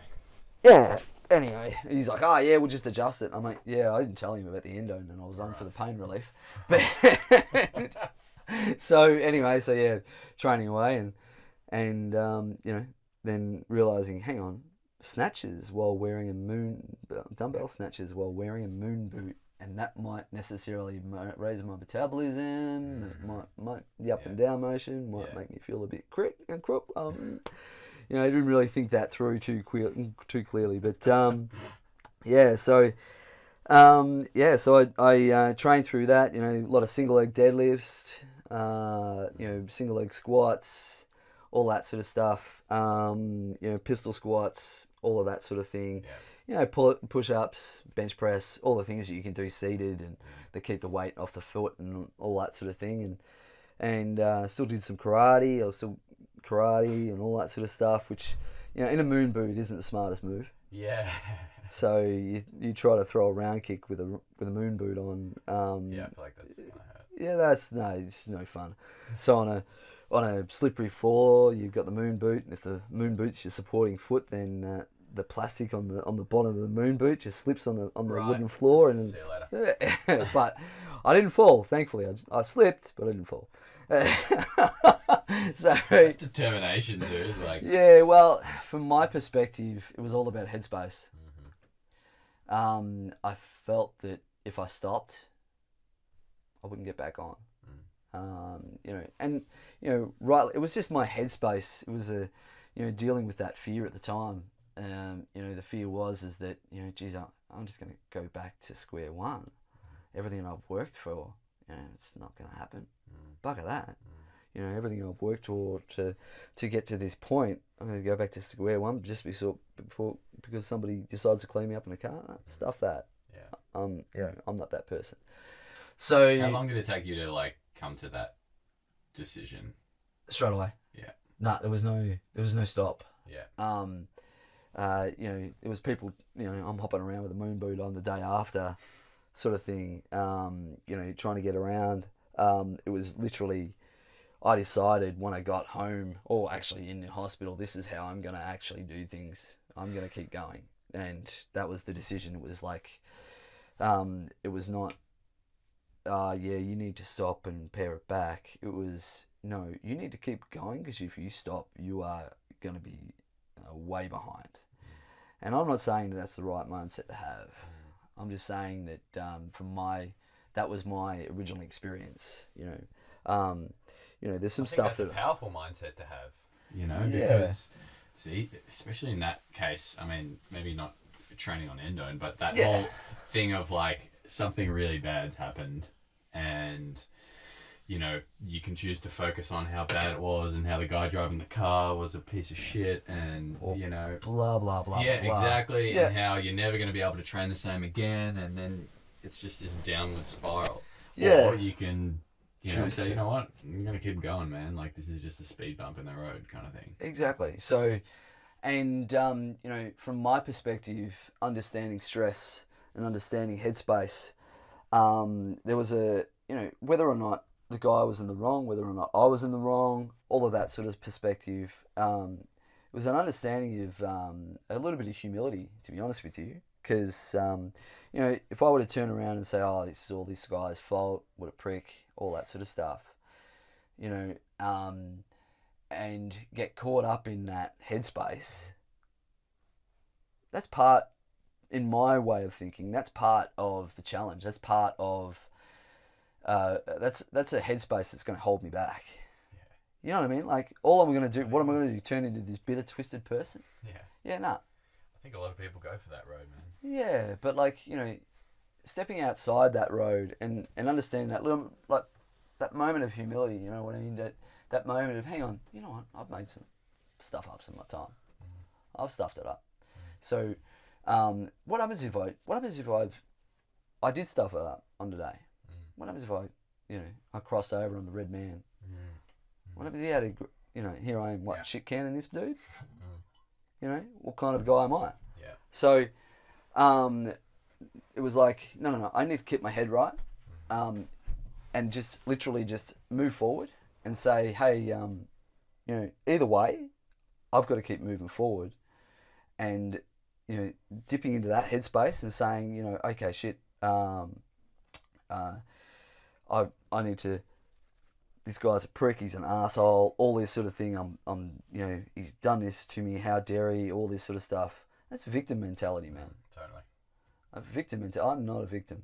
Yeah. Anyway, he's like, oh yeah, we'll just adjust it. I'm like, yeah, I didn't tell him about the endone, and I was on for the pain relief. But training away, and then realizing, hang on, dumbbell snatches while wearing a moon boot, and that might necessarily raise my metabolism. It might the up and down motion might make me feel a bit crook. I didn't really think that through too clearly, but so I trained through that. A lot of single leg deadlifts, single leg squats, all that sort of stuff. Pistol squats, all of that sort of thing. Push-ups, bench press, all the things that you can do seated and that keep the weight off the foot and all that sort of thing. And still did some karate. I was still karate and all that sort of stuff, which in a moon boot isn't the smartest move. Yeah. So you try to throw a round kick with a moon boot on. I feel like that's gonna hurt. Yeah, it's no fun. So on a slippery floor, you've got the moon boot. If the moon boot's your supporting foot, then the plastic on the bottom of the moon boot just slips on the Right. wooden floor. And See you later. but I didn't fall. Thankfully, I slipped, but I didn't fall. So That's determination, dude. Like, yeah, well, from my perspective, it was all about headspace. I felt that if I stopped, I wouldn't get back on. Right, it was just my headspace. It was dealing with that fear at the time. The fear is that, geez, I'm just going to go back to square one. Everything I've worked for, it's not going to happen. Bugger that. Everything I've worked for to get to this point, I'm going to go back to square one just because somebody decides to clean me up in a car. Stuff that. Yeah. I'm not that person. So how long did it take you to like come to that decision? Straight away. Yeah. Nah, there was no stop. Yeah. It was people, I'm hopping around with a moon boot on the day after sort of thing, trying to get around. It was literally, I decided when I got home, or actually in the hospital, this is how I'm going to actually do things. I'm going to keep going. And that was the decision. It was like, it was not, you need to stop and pare it back. It was, no, you need to keep going, because if you stop, you are going to be way behind. And I'm not saying that's the right mindset to have. I'm just saying that that was my original experience. There's some stuff that's a powerful mindset to have. Yeah. Because see, especially in that case, I mean, maybe not training on endone, but that whole thing of like something really bad's happened, and you can choose to focus on how bad it was and how the guy driving the car was a piece of shit, and blah blah blah. Yeah, blah. exactly. Yeah. And how you're never going to be able to train the same again, and then it's just this downward spiral. Yeah. Or you can Choose say, to. you know what, I'm going to keep going, man. Like, this is just a speed bump in the road kind of thing. Exactly. So, and from my perspective, understanding stress and understanding headspace, there was whether or not the guy was in the wrong, whether or not I was in the wrong, all of that sort of perspective. It was an understanding of a little bit of humility, to be honest with you, because if I were to turn around and say, oh, this is all this guy's fault, what a prick, all that sort of stuff, and get caught up in that headspace, that's part, in my way of thinking, that's part of the challenge. That's part of that's a headspace that's going to hold me back. Yeah. You know what I mean? Like, all I'm going to do, what am I going to do? Turn into this bitter, twisted person? Yeah. Yeah, nah. I think a lot of people go for that road, man. Yeah, but like, stepping outside that road and understanding that little, like, that moment of humility, you know what I mean? That moment of, hang on, you know what? I've made some stuff up in my time. I've stuffed it up. So, what happens if I did stuff it up on today? What happens if I crossed over on the red man? What happens if here I am, shit canning this dude? What kind of guy am I? Yeah. So, it was like, no, I need to keep my head right, and just literally just move forward and say, hey, either way, I've got to keep moving forward, and dipping into that headspace and saying, okay, shit, I need to. This guy's a prick. He's an asshole. All this sort of thing. He's done this to me. How dare he? All this sort of stuff. That's victim mentality, man. Totally. A victim mentality. I'm not a victim.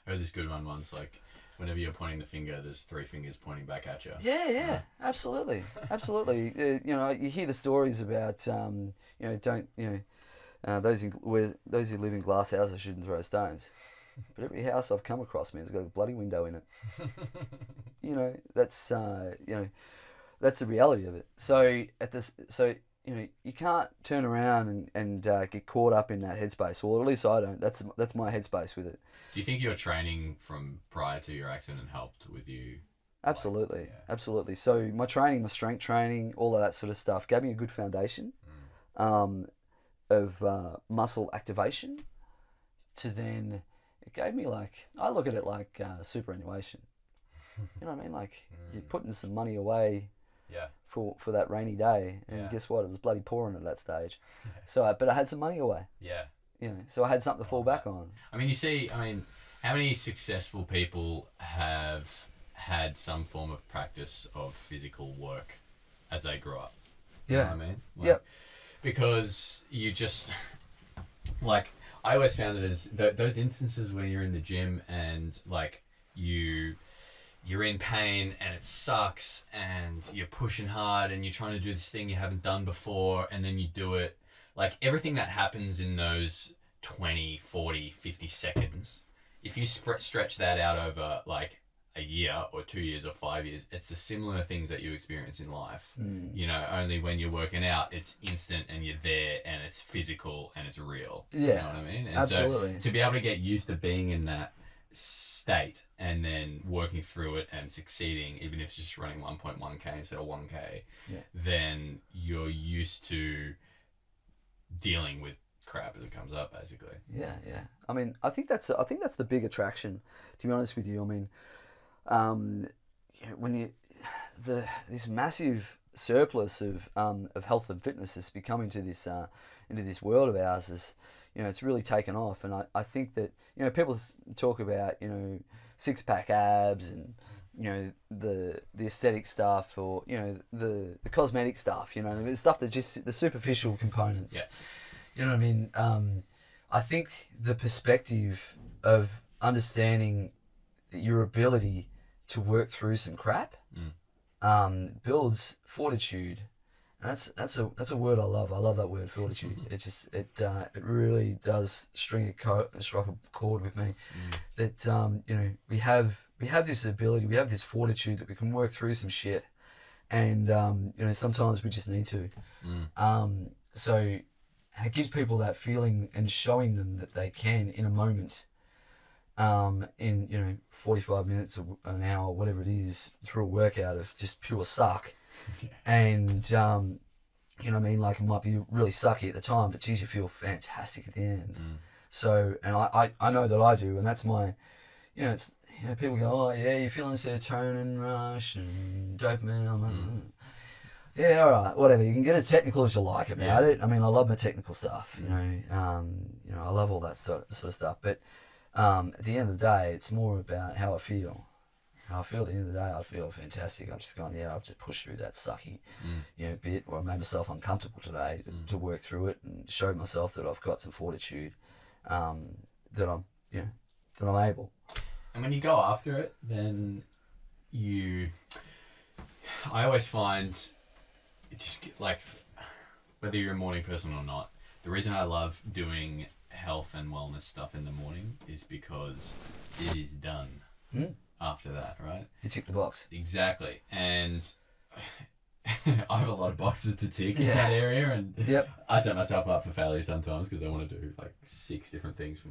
I heard this good one once. Like, whenever you're pointing the finger, there's three fingers pointing back at you. Yeah, absolutely, absolutely. You hear the stories about, those who live in glass houses shouldn't throw stones. But every house I've come across, man, has got a bloody window in it. That's that's the reality of it. So you can't turn around and get caught up in that headspace. Well, at least I don't. That's my headspace with it. Do you think your training from prior to your accident helped with you? Absolutely, absolutely. So my training, my strength training, all of that sort of stuff gave me a good foundation of muscle activation. To then, it gave me I look at it like superannuation. You know what I mean? Like you're putting some money away Yeah. for that rainy day. And Yeah. guess what? It was bloody pouring at that stage. Yeah. So, but I had some money away. Yeah. So I had something to fall back on. I mean, how many successful people have had some form of practice of physical work as they grew up? You know what I mean? Yep. Because you just, like, I always found it as those instances where you're in the gym and, like, you're in pain and it sucks and you're pushing hard and you're trying to do this thing you haven't done before and then you do it. Like, everything that happens in those 20, 40, 50 seconds, if you stretch that out over, like, a year or 2 years or 5 years, it's the similar things that you experience in life. You know, only when you're working out, it's instant and you're there and it's physical and it's real. Yeah, you know what I mean? And absolutely. So to be able to get used to being in that state and then working through it and succeeding, even if it's just running 1.1k instead of 1k, then you're used to dealing with crap as it comes up, basically. Yeah. I mean, I think that's the big attraction, to be honest with you. I mean, when this massive surplus of health and fitness is becoming to this into this world of ours, is, it's really taken off. And I think that, people talk about, six-pack abs and, the aesthetic stuff, or, the cosmetic stuff, the stuff that's just the superficial components. Yeah. You know what I mean? I think the perspective of understanding your ability to work through some crap builds fortitude. And that's a word I love. I love that word, fortitude. It really does strike a chord with me. That we have this ability, we have this fortitude that we can work through some shit, and sometimes we just need to. So it gives people that feeling and showing them that they can in a moment, in 45 minutes or an hour, whatever it is, through a workout of just pure suck. And you know what I mean, like, it might be really sucky at the time, but geez, you feel fantastic at the end. So, and I know that I do, and that's my, it's, people go, oh yeah, you're feeling serotonin rush and dopamine. Yeah, all right, whatever. You can get as technical as you like about it. I mean, I love my technical stuff. I love all that sort of stuff. But at the end of the day, it's more about how I feel. How I feel at the end of the day, I feel fantastic. I'm just going, I've just pushed through that sucky, bit, or I made myself uncomfortable today to work through it and show myself that I've got some fortitude, that I'm able. And when you go after it, then I always find, it just, like, whether you're a morning person or not, the reason I love doing health and wellness stuff in the morning is because it is done after that, right? You tick the box. Exactly. And I have a lot of boxes to tick in that area, and I set myself up for failure sometimes because I want to do like 6 different things for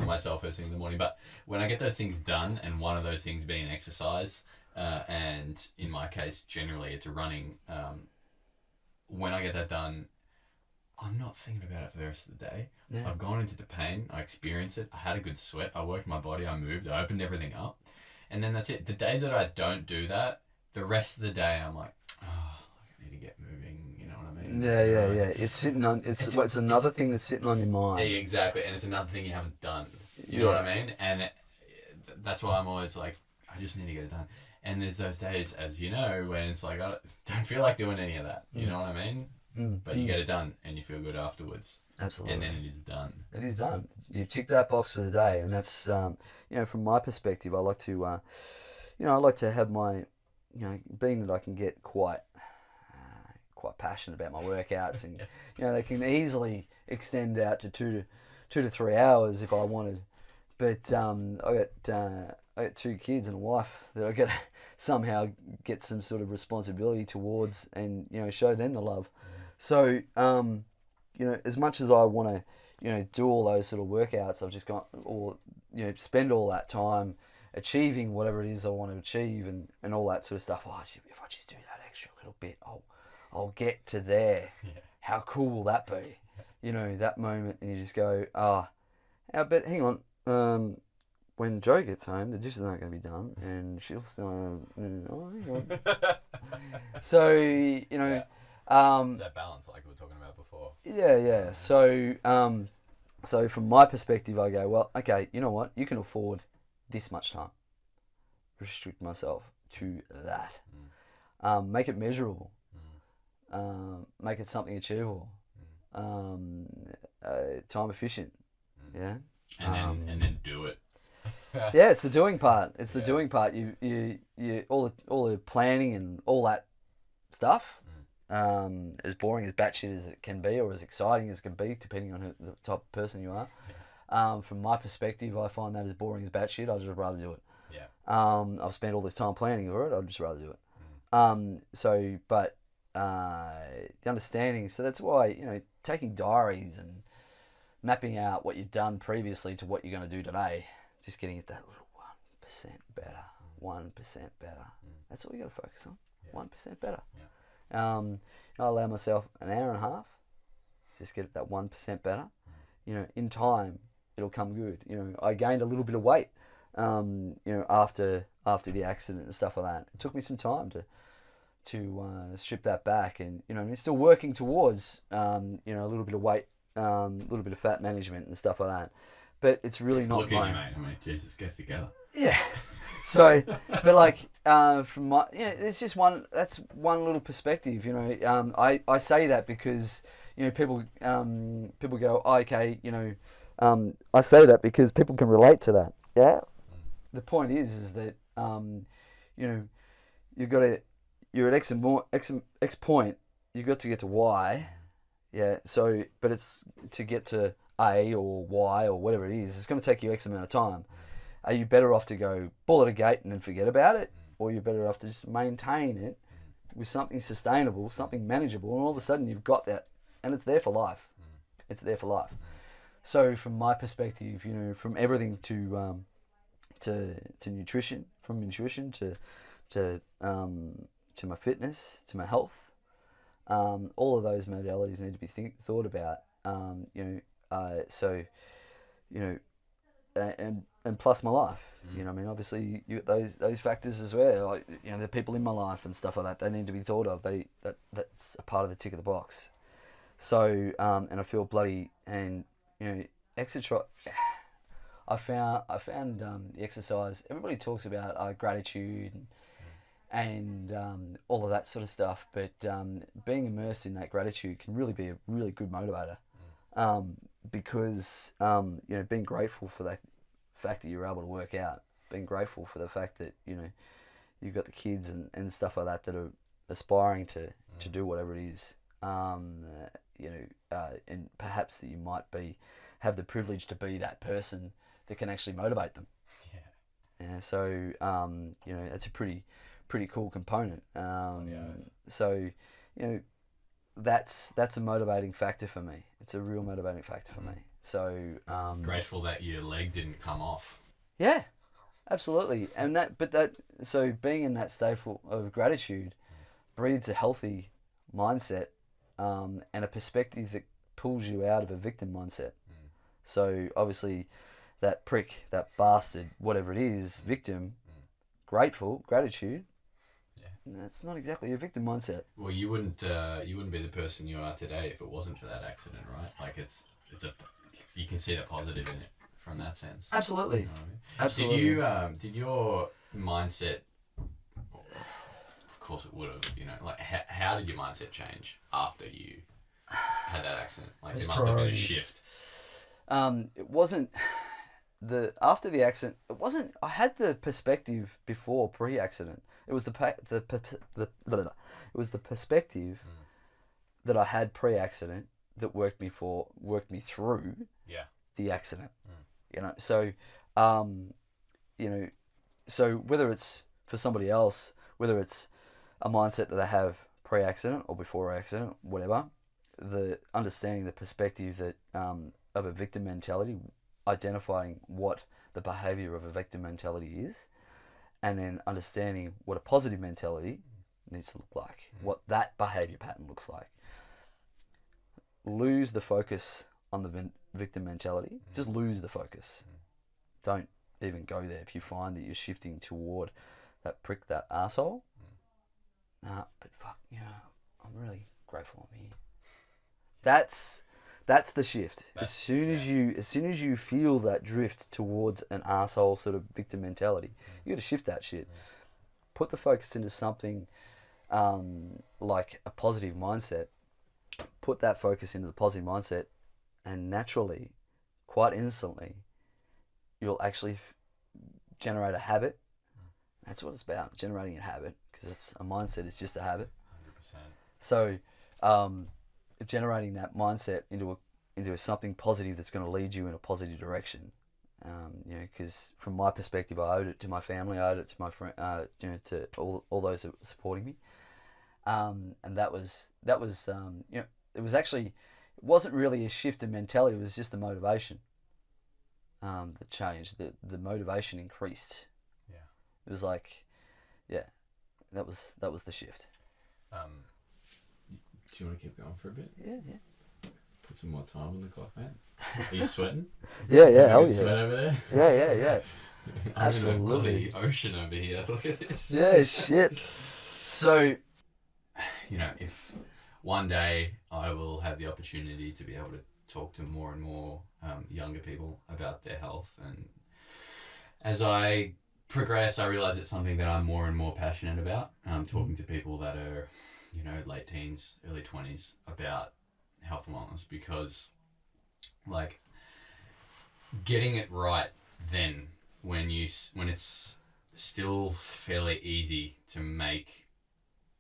myself first thing in the morning. But when I get those things done, and one of those things being exercise, and in my case, generally it's running, when I get that done, I'm not thinking about it for the rest of the day. Yeah. I've gone into the pain, I experienced it, I had a good sweat, I worked my body, I moved, I opened everything up, and then that's it. The days that I don't do that, the rest of the day I'm like, I need to get moving, you know what I mean? Yeah. It's sitting on, it's another thing that's sitting on your mind. Yeah, exactly, and it's another thing you haven't done. You know what I mean? And that's why I'm always like, I just need to get it done. And there's those days, as you know, when it's like, I don't feel like doing any of that. You know what I mean? But you get it done and you feel good afterwards. Absolutely. And then it is done. It is done. You've ticked that box for the day, and that's from my perspective, I like to have my, being that I can get quite passionate about my workouts, and they can easily extend out to 2 to 3 hours if I wanted. But I got 2 kids and a wife that I got to somehow get some sort of responsibility towards, and show them the love. So as much as I want to do all those sort of workouts, I've just got, or spend all that time achieving whatever it is I want to achieve, and all that sort of stuff. Oh, if I just do that extra little bit, I'll get to there. How cool will that be? That moment, and you just go, but hang on, when Joe gets home, the dishes aren't going to be done, and she'll still, hang on. So, you know, It's that balance like we were talking about before. yeah. So from my perspective, I go, well, okay, you know what? You can afford this much time. Restrict myself to that. Make it measurable. Make it something achievable. Time efficient. Yeah. And then do it. Yeah, it's the doing part. It's the doing part. You all the planning and all that stuff. As boring as batshit as it can be, or as exciting as it can be, depending on the type of person you are. From my perspective, I find that as boring as batshit. I'd just rather do it. Yeah. I've spent all this time planning for it. I'd just rather do it. But the understanding. So that's why, you know, taking diaries and mapping out what you've done previously to what you're going to do today, just getting it that little 1% better, 1% better. That's all you got to focus on. 1% better. I allow myself an hour and a half, just get it that 1% better. You know, in time, it'll come good. You know, I gained a little bit of weight, you know, after the accident and stuff like that. It took me some time to strip that back, and you know, I'm still working towards, you know, a little bit of weight, a little bit of fat management and stuff like that. But it's really not. Look at you, mate. I mean, Jesus, get together. Yeah. So, but like, from my, it's just one. That's one little perspective. You know, I say that because, you know, people go, oh, okay, you know, I say that because people can relate to that. Yeah. The point is that, you know, you're at X point. You've got to get to Y. Yeah. So, but it's to get to A or Y or whatever it is. It's going to take you X amount of time. Are you better off to go bull at a gate and then forget about it? Or you're better off to just maintain it with something sustainable, something manageable, and all of a sudden you've got that, and it's there for life. It's there for life. So from my perspective, you know, from everything to nutrition, from nutrition to my fitness, to my health, all of those modalities need to be thought about. You know, so, you know, and plus my life, you know, I mean, obviously you got those factors as well. Like, you know, the people in my life and stuff like that. They need to be thought of. That's a part of the tick of the box. So, and I feel bloody, and you know, exercise. I found the exercise. Everybody talks about gratitude and all of that sort of stuff, but being immersed in that gratitude can really be a really good motivator. Because you know, being grateful for that fact that you're able to work out, being grateful for the fact that, you know, you've got the kids and stuff like that are aspiring to do whatever it is, you know, and perhaps that you might have the privilege to be that person that can actually motivate them. Yeah. So you know, it's a pretty cool component. So, you know, that's a motivating factor for me. It's a real motivating factor for me. So grateful that your leg didn't come off. Yeah, absolutely. And so being in that state of gratitude breeds a healthy mindset, and a perspective that pulls you out of a victim mindset. So obviously that prick, that bastard, whatever it is, victim, gratitude, that's not exactly a victim mindset. Well, you wouldn't be the person you are today if it wasn't for that accident, right? Like you can see the positive in it from that sense. Absolutely. You know what I mean? Absolutely. Did your mindset? Of course, it would have. You know, like how did your mindset change after you had that accident? Like there must have been a shift. It wasn't after the accident. It wasn't. I had the perspective before pre-accident. It was it was the perspective that I had pre-accident that worked me through the accident. You know, so you know, so whether it's for somebody else, whether it's a mindset that they have pre-accident or before accident, whatever, the understanding the perspective that of a victim mentality, identifying what the behavior of a victim mentality is, and then understanding what a positive mentality needs to look like, what that behavior pattern looks like. Lose the focus on the victim mentality. Just lose the focus. Don't even go there. If you find that you're shifting toward that prick, that arsehole, nah, but fuck, I'm really grateful I'm here. That's the shift. As soon as you feel that drift towards an asshole sort of victim mentality, you got to shift that shit. Put the focus into something like a positive mindset. Put that focus into the positive mindset, and naturally, quite instantly, you'll actually generate a habit. That's what it's about, generating a habit, because it's a mindset. It's just a habit. 100%. So, generating that mindset into something positive that's going to lead you in a positive direction. Because from my perspective, I owed it to my family, I owed it to my friend, to all those that were supporting me. And that was it was actually, it wasn't really a shift in mentality. It was just the motivation that changed. The motivation increased. Yeah. It was like, yeah, that was the shift. Do you want to keep going for a bit? Yeah. Put some more time on the clock, man. Are you sweating? Yeah. Hell yeah. Sweat over there? Yeah. Absolutely. I'm in the ocean over here. Look at this. Yeah, shit. So, if one day I will have the opportunity to be able to talk to more and more younger people about their health, and as I progress, I realize it's something that I'm more and more passionate about. Talking to people that are, late teens, early 20s about health and wellness, because like getting it right then when it's still fairly easy to make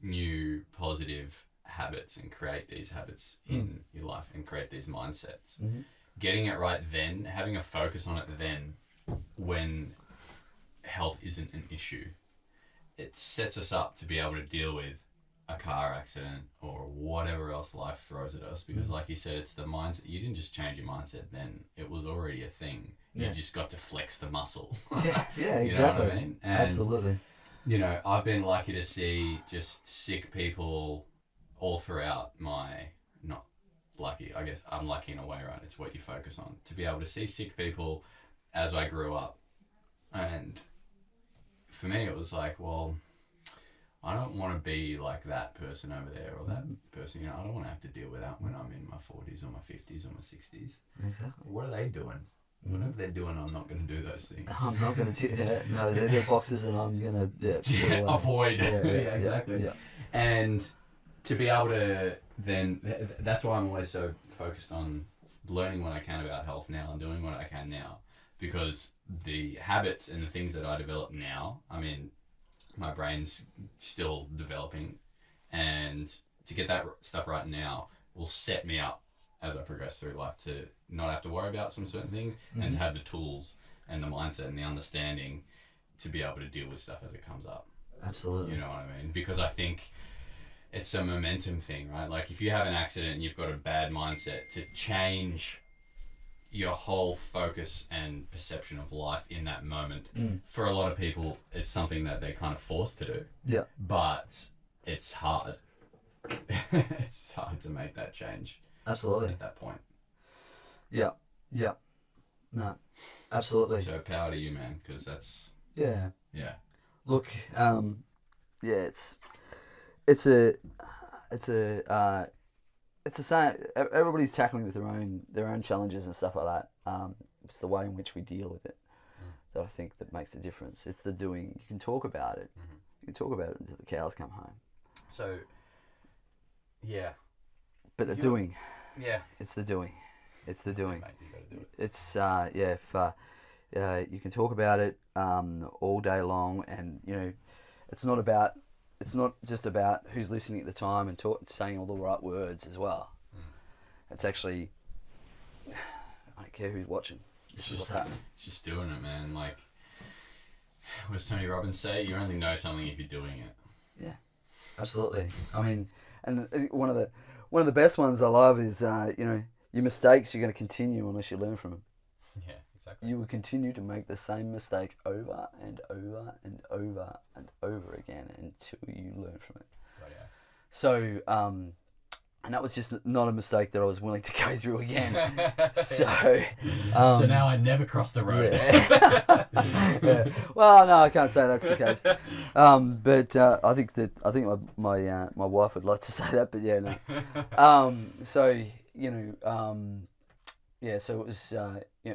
new positive habits and create these habits in your life and create these mindsets. Getting it right then, having a focus on it then, when health isn't an issue, it sets us up to be able to deal with a car accident or whatever else life throws at us, because like you said, it's the mindset. You didn't just change your mindset then, it was already a thing. You just got to flex the muscle. Yeah, exactly. You know what I mean? And, absolutely. I've been lucky to see just sick people all throughout not lucky, I guess I'm lucky in a way, right? It's what you focus on. To be able to see sick people as I grew up, and for me it was like, well, I don't want to be like that person over there or that person. I don't want to have to deal with that when I'm in my 40s or my 50s or my 60s. Exactly. What are they doing? Whatever they're doing, I'm not going to do those things. I'm not going to do that. No, they're their boxes, and I'm going to avoid. Yeah, exactly. Yeah. And to be able to then, that's why I'm always so focused on learning what I can about health now and doing what I can now, because the habits and the things that I develop now, my brain's still developing, and to get that stuff right now will set me up as I progress through life to not have to worry about some certain things, and to have the tools and the mindset and the understanding to be able to deal with stuff as it comes up. Absolutely. You know what I mean? Because I think it's a momentum thing, right? Like if you have an accident and you've got a bad mindset, to change your whole focus and perception of life in that moment, for a lot of people it's something that they're kind of forced to do. Yeah. But it's hard. It's hard to make that change. Absolutely. At that point. Yeah. No, absolutely. So power to you, man, because that's... Yeah. Look, it's a sign. Everybody's tackling with their own challenges and stuff like that. It's the way in which we deal with it that I think that makes the difference. It's the doing. You can talk about it. You can talk about it until the cows come home. So, yeah. But the doing. Yeah. It's the doing. It's the doing. So, mate, you gotta do it. It's you can talk about it all day long, and it's not just about who's listening at the time and saying all the right words as well. It's actually, I don't care who's watching. This is what's happening. It's just doing it, man. Like, what does Tony Robbins say? You only know something if you're doing it. Yeah, absolutely. And one of the best ones I love is your mistakes. You're going to continue unless you learn from them. Yeah, exactly. You will continue to make the same mistake over and over and over and over again until you learn from it. Right, yeah. So And that was just not a mistake that I was willing to go through again. So so now I never cross the road. Yeah. Yeah. Well, no, I can't say that's the case. But I think my wife would like to say that, but yeah, no. So yeah. So it was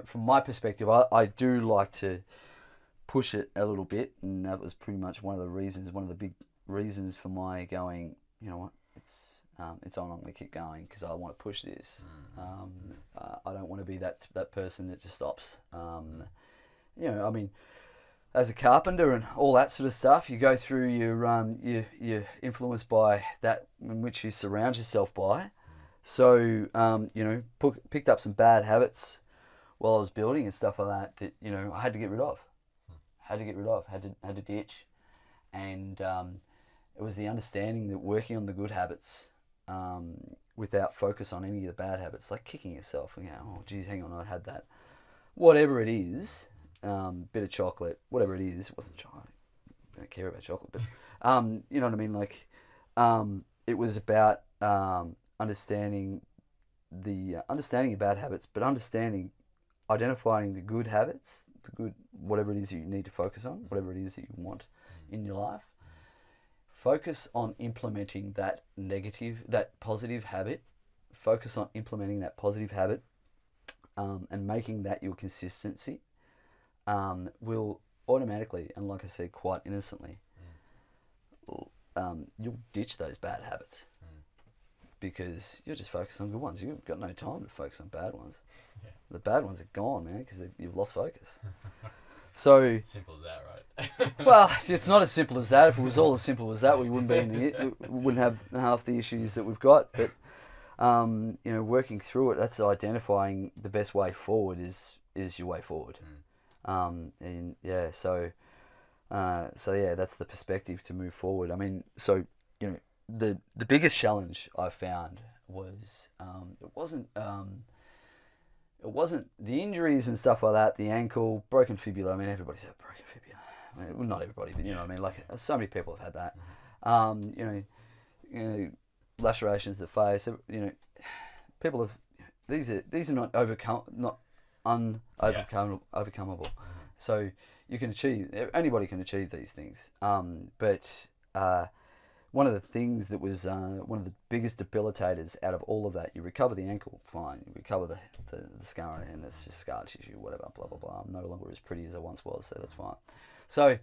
from my perspective, I do like to push it a little bit, and that was pretty much one of the big reasons for my going. You know what? It's on. I'm going to keep going because I want to push this. I don't want to be that person that just stops. I mean, as a carpenter and all that sort of stuff, you go through you're influenced by that in which you surround yourself by. So picked up some bad habits while I was building and stuff like that I had to get rid of. Had to ditch, and it was the understanding that working on the good habits. Without focus on any of the bad habits, like kicking yourself and oh geez, hang on, I had that. Whatever it is, bit of chocolate, whatever it is, it wasn't chocolate. I don't care about chocolate, but you know what I mean. Like, it was about understanding your bad habits, but identifying the good habits, whatever it is you need to focus on, whatever it is that you want in your life. Focus on implementing that positive habit. Focus on implementing that positive habit, and making that your consistency. Will automatically, and like I said, quite innocently, you'll ditch those bad habits because you're just focused on good ones. You've got no time to focus on bad ones. Yeah. The bad ones are gone, man, because you've lost focus. So simple as that, right? Well, it's not as simple as that. If it was all as simple as that, we wouldn't have half the issues that we've got. But working through it, that's identifying the best way forward is your way forward. And yeah, so yeah, that's the perspective to move forward. I mean, so the biggest challenge I found was it wasn't the injuries and stuff like that, the ankle, broken fibula. I mean, everybody's had broken fibula. I mean, well, not everybody, but what I mean. Like, so many people have had that. Lacerations of the face. People have. These are not unovercomable. So you can anybody can achieve these things. But one of the things that was one of the biggest debilitators out of all of that, you recover the ankle, fine. You recover the scar and it's just scar tissue, whatever, blah, blah, blah. I'm no longer as pretty as I once was, so that's fine. So,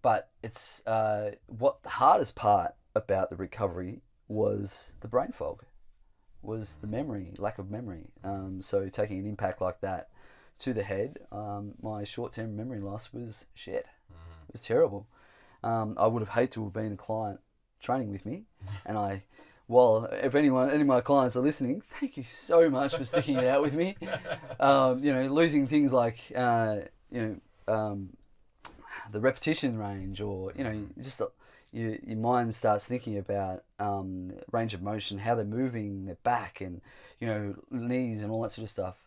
but it's what the hardest part about the recovery was the brain fog, was the lack of memory. So taking an impact like that to the head, my short-term memory loss was shit. It was terrible. I would have hated to have been a client training with me, and if any of my clients are listening, thank you so much for sticking it out with me. Losing things like the repetition range, or just your mind starts thinking about range of motion, how they're moving, their back, and knees and all that sort of stuff.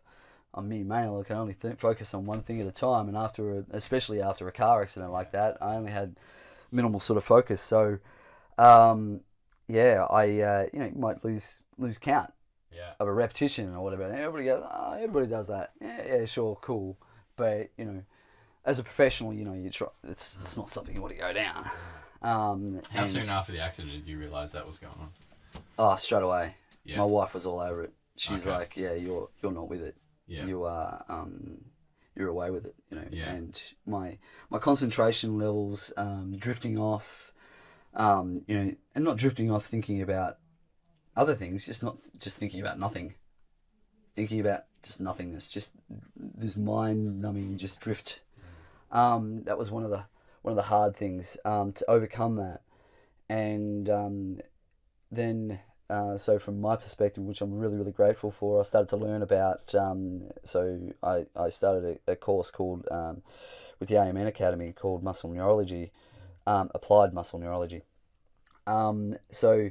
I'm me, male. I can only focus on one thing at a time, and especially after a car accident like that, I only had minimal sort of focus. So, I you might lose count of a repetition or whatever. And everybody goes, everybody does that. Yeah, sure, cool. But as a professional, you try. It's not something you want to go down. How soon after the accident did you realise that was going on? Oh, straight away. Yeah. My wife was all over it. She's like, "Yeah, you're not with it. Yeah. You are you're away with it." Yeah. And my concentration levels drifting off, and not drifting off thinking about other things, just thinking about nothing, thinking about just nothingness, just this mind-numbing just drift. That was one of the hard things to overcome that, and then so from my perspective, which I'm really, really grateful for, I started to learn about. So I started a course called with the AMN Academy called Muscle Neurology, Applied Muscle Neurology. So,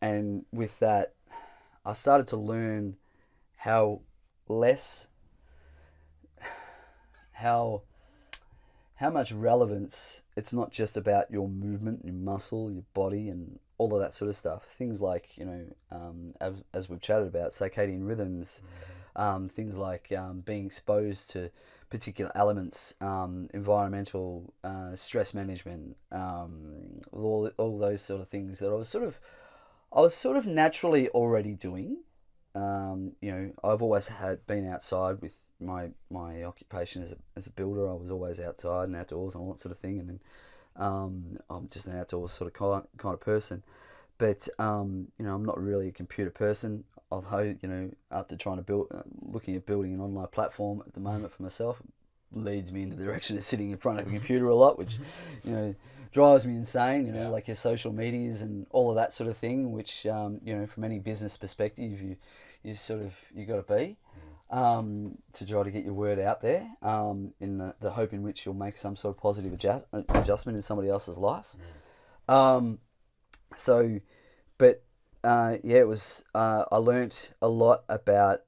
and with that, I started to learn how much relevance, it's not just about your movement, your muscle, your body, and all of that sort of stuff. Things like, as we've chatted about, circadian rhythms, things like being exposed to particular elements, environmental, stress management, all those sort of things that I was sort of naturally already doing. I've always been outside with my occupation as a builder. I was always outside and outdoors and all that sort of thing, and then I'm just an outdoors sort of kind of person. But I'm not really a computer person. Although after trying to looking at building an online platform at the moment for myself, leads me in the direction of sitting in front of a computer a lot, which drives me insane. Like your social medias and all of that sort of thing, which from any business perspective, you got to be to try to get your word out there in the hope in which you'll make some sort of positive adjustment in somebody else's life. It was. I learnt a lot about.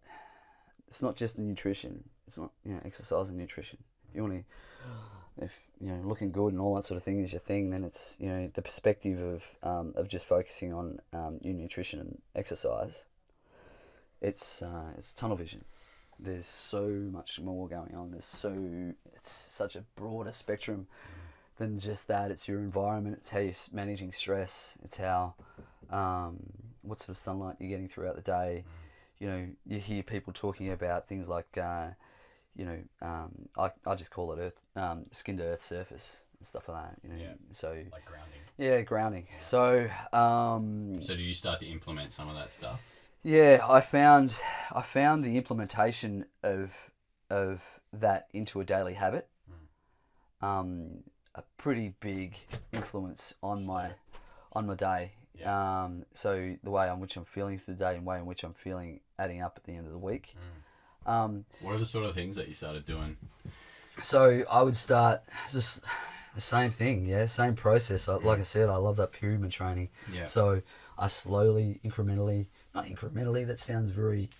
It's not just the nutrition. It's not exercise and nutrition. You want to, if looking good and all that sort of thing is your thing, then it's the perspective of just focusing on your nutrition and exercise. It's tunnel vision. There's so much more going on. It's such a broader spectrum than just that. It's your environment. It's how you're managing stress. It's how what sort of sunlight you're getting throughout the day. You hear people talking about things like I just call it skin to earth surface and stuff like that. So like grounding. Yeah, grounding. Yeah. So did you start to implement some of that stuff? Yeah, I found the implementation of that into a daily habit a pretty big influence on my day. Yeah. So the way in which I'm feeling through the day and the way in which I'm feeling adding up at the end of the week. What are the sort of things that you started doing? So I would start just the same thing, same process. Like I said, I love that pyramid training. Yeah. So I slowly, not incrementally, that sounds very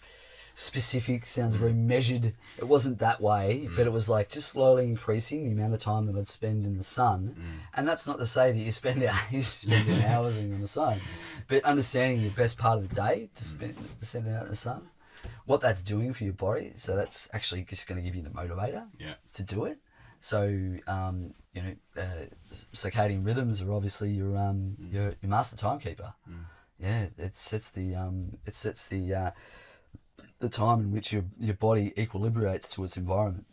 specific, sounds very measured. It wasn't that way, but it was like just slowly increasing the amount of time that I'd spend in the sun. And that's not to say that you spend hours in the sun, but understanding your best part of the day to spend out in the sun, what that's doing for your body. So that's actually just going to give you the motivator to do it. So circadian rhythms are obviously your master timekeeper. Yeah, it sets the time in which your body equilibrates to its environment,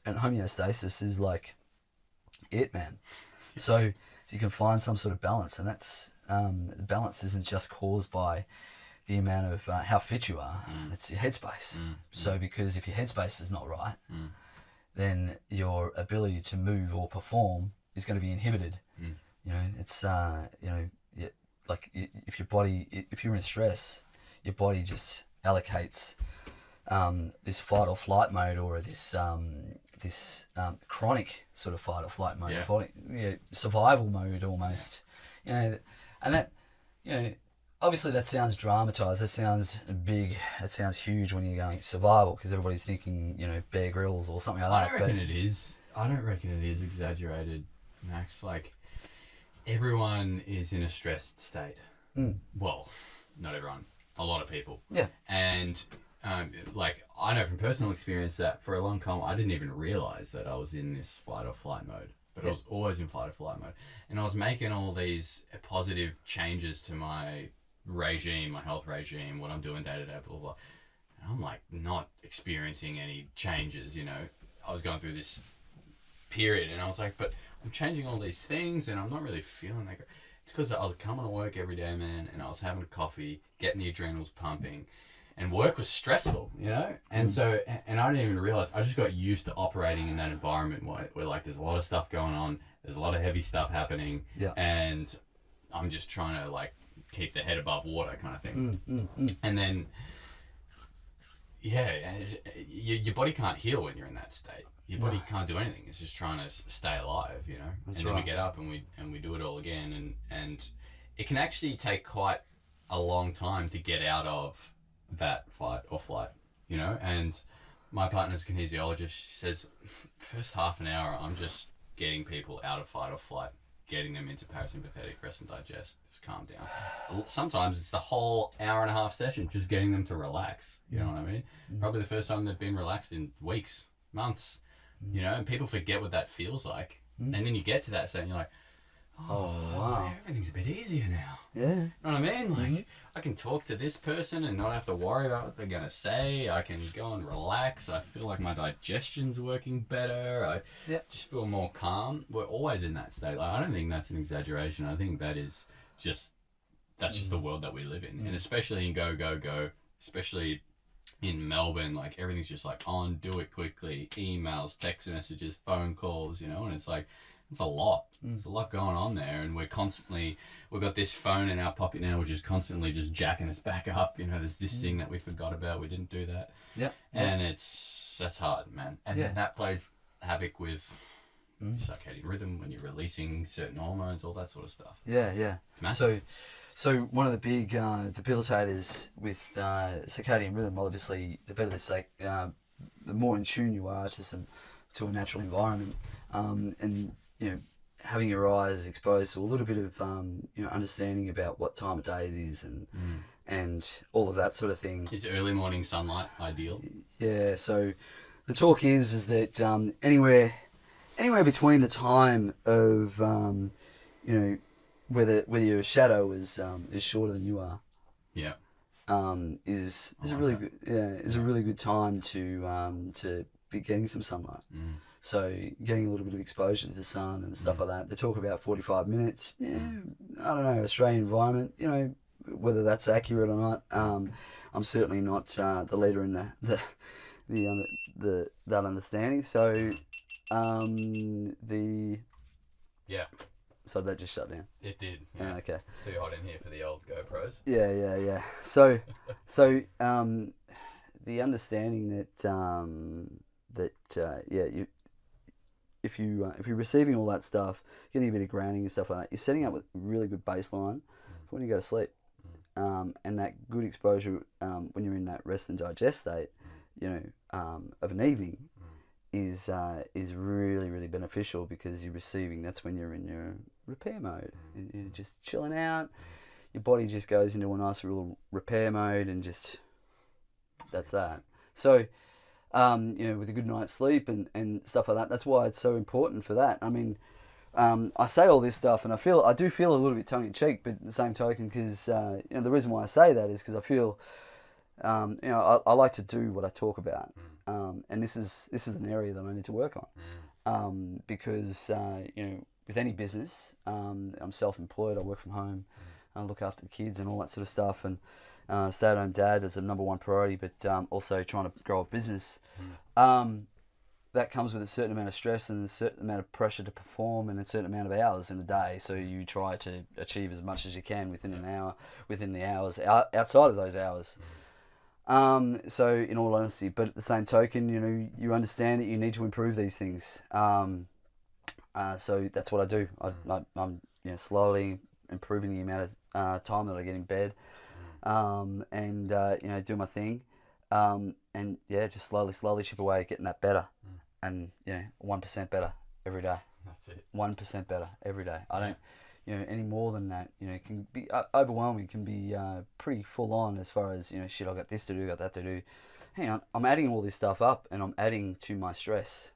and homeostasis is like it, man. So if you can find some sort of balance, and that's balance isn't just caused by the amount of how fit you are; it's your headspace. So because if your headspace is not right, then your ability to move or perform is going to be inhibited. It's like if you're in stress, your body just allocates this fight or flight mode, or this chronic sort of fight or flight mode, survival mode almost. And that obviously that sounds dramatized. That sounds big. That sounds huge when you're going survival, because everybody's thinking Bear Grylls or something like that. I don't reckon it is exaggerated, Max. Like, everyone is in a stressed state. Well, not everyone. A lot of people. Yeah. And I know from personal experience that for a long time I didn't even realize that I was in this fight or flight mode. But I was always in fight or flight mode. And I was making all these positive changes to my regime, my health regime, what I'm doing day to day, blah, blah, blah. And I'm like not experiencing any changes, I was going through this period and I was like, but I'm changing all these things and I'm not really feeling like it. It's because I was coming to work every day, man, and I was having a coffee, getting the adrenals pumping, and work was stressful, And so, and I didn't even realize, I just got used to operating in that environment where like there's a lot of stuff going on, there's a lot of heavy stuff happening, and I'm just trying to like keep the head above water kind of thing. And then, your body can't heal when you're in that state. Your body can't do anything. It's just trying to stay alive, That's and then we get up and we do it all again, and it can actually take quite a long time to get out of that fight or flight, And my partner's a kinesiologist. She says, first half an hour, I'm just getting people out of fight or flight, getting them into parasympathetic rest and digest, just calm down. Sometimes it's the whole hour and a half session, just getting them to relax. You know what I mean? Probably the first time they've been relaxed in weeks, months, you know, and people forget what that feels like. And then you get to that state and you're like, oh, wow, everything's a bit easier now. Yeah. You know what I mean? Like, I can talk to this person and not have to worry about what they're going to say. I can go and relax. I feel like my digestion's working better. I just feel more calm. We're always in that state. Like, I don't think that's an exaggeration. I think that is just, that's just the world that we live in. And especially in go, especially in Melbourne, like, everything's just like on, do it quickly, emails, text messages, phone calls, you know, and it's like, it's a lot. There's a lot going on there, and we've got this phone in our pocket now, which is constantly just jacking us back up. You know, there's this thing that we forgot about, we didn't do that. Yeah. And that's hard, man. And then that plays havoc with circadian rhythm when you're releasing certain hormones, all that sort of stuff. Yeah, yeah. It's massive. So one of the big debilitators with circadian rhythm, obviously, the better the more in tune you are to a natural environment, and you know, having your eyes exposed to a little bit of you know, understanding about what time of day it is and all of that sort of thing. Is early morning sunlight ideal? Yeah. So the talk is that anywhere between the time of you know, whether your shadow is shorter than you are. Yeah. Is a really good time to be getting some sunlight. So getting a little bit of exposure to the sun and stuff like that. They talk about 45 minutes. Yeah, I don't know, Australian environment, you know, whether that's accurate or not. I'm certainly not the leader in that understanding. So so that just shut down. It did. Yeah. Okay. It's too hot in here for the old GoPros. Yeah. So the understanding that if you're receiving all that stuff, getting a bit of grounding and stuff like that, you're setting up a really good baseline for when you go to sleep. And that good exposure when you're in that rest and digest state, you know, of an evening, is really, really beneficial, because you're receiving. That's when you're in your repair mode. You're just chilling out. Your body just goes into a nice little repair mode, and just that's that. So. You know, with a good night's sleep and stuff like that. That's why it's so important for that. I mean, I say all this stuff, and I do feel a little bit tongue in cheek, but at the same token, because you know, the reason why I say that is because I feel, you know, I like to do what I talk about, and this is an area that I need to work on, because you know, with any business, I'm self-employed. I work from home, I look after the kids and all that sort of stuff, and. Stay-at-home dad is a number one priority, but also trying to grow a business. That comes with a certain amount of stress and a certain amount of pressure to perform, and a certain amount of hours in a day. So you try to achieve as much as you can within an hour, within the hours, outside of those hours. So in all honesty, but at the same token, you know, you understand that you need to improve these things. So that's what I do. I'm you know, slowly improving the amount of time that I get in bed. And you know, do my thing, and just slowly chip away at getting that better, and you know, 1% better every day. That's it. 1% better every day. I don't, you know, any more than that, you know, it can be overwhelming. Can be pretty full on as far as, you know, shit, I got this to do, got that to do. Hang on, I'm adding all this stuff up, and I'm adding to my stress.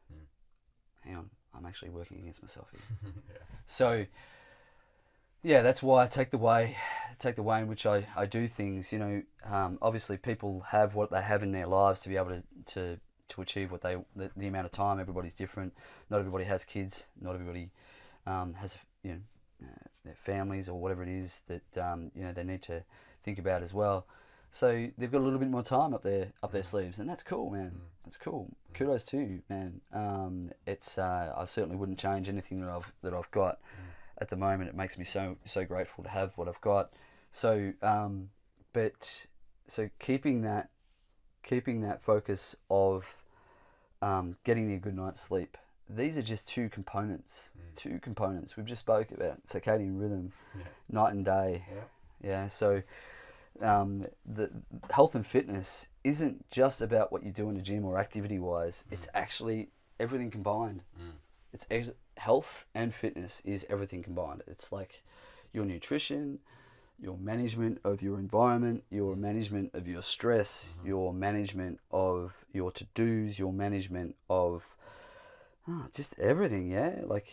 Hang on, I'm actually working against myself here. So. Yeah, that's why I take the way in which I do things. You know, obviously people have what they have in their lives to be able to achieve what the amount of time. Everybody's different. Not everybody has kids. Not everybody has, you know, their families or whatever it is that you know, they need to think about as well. So they've got a little bit more time up their sleeves, and that's cool, man. That's cool. Kudos to you, man. It's I certainly wouldn't change anything that I've got. At the moment, it makes me so grateful to have what I've got. So, so keeping that focus of getting a good night's sleep. These are just two components. We've just spoke about circadian rhythm, night and day. Yeah. So, the health and fitness isn't just about what you do in the gym or activity wise. It's actually everything combined. health and fitness is everything combined. It's like your nutrition, your management of your environment, your management of your stress, your management of your to-dos, your management of just everything, yeah? Like,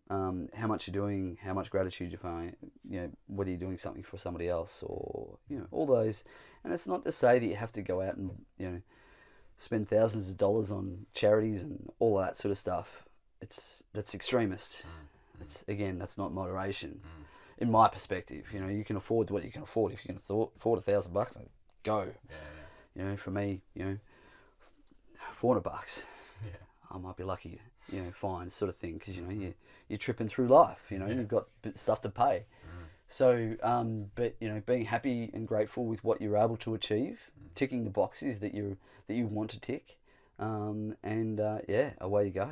how much you're doing, how much gratitude you're feeling, whether you're doing something for somebody else or, all those. And it's not to say that you have to go out and, spend thousands of dollars on charities and all of that sort of stuff. That's extremist. That's not moderation. In my perspective, you can afford what you can afford. If you can afford $1,000, go. For me, $400. I might be lucky, fine, sort of thing, because you're tripping through life. You've got stuff to pay. So, but being happy and grateful with what you're able to achieve, ticking the boxes that you want to tick, and away you go.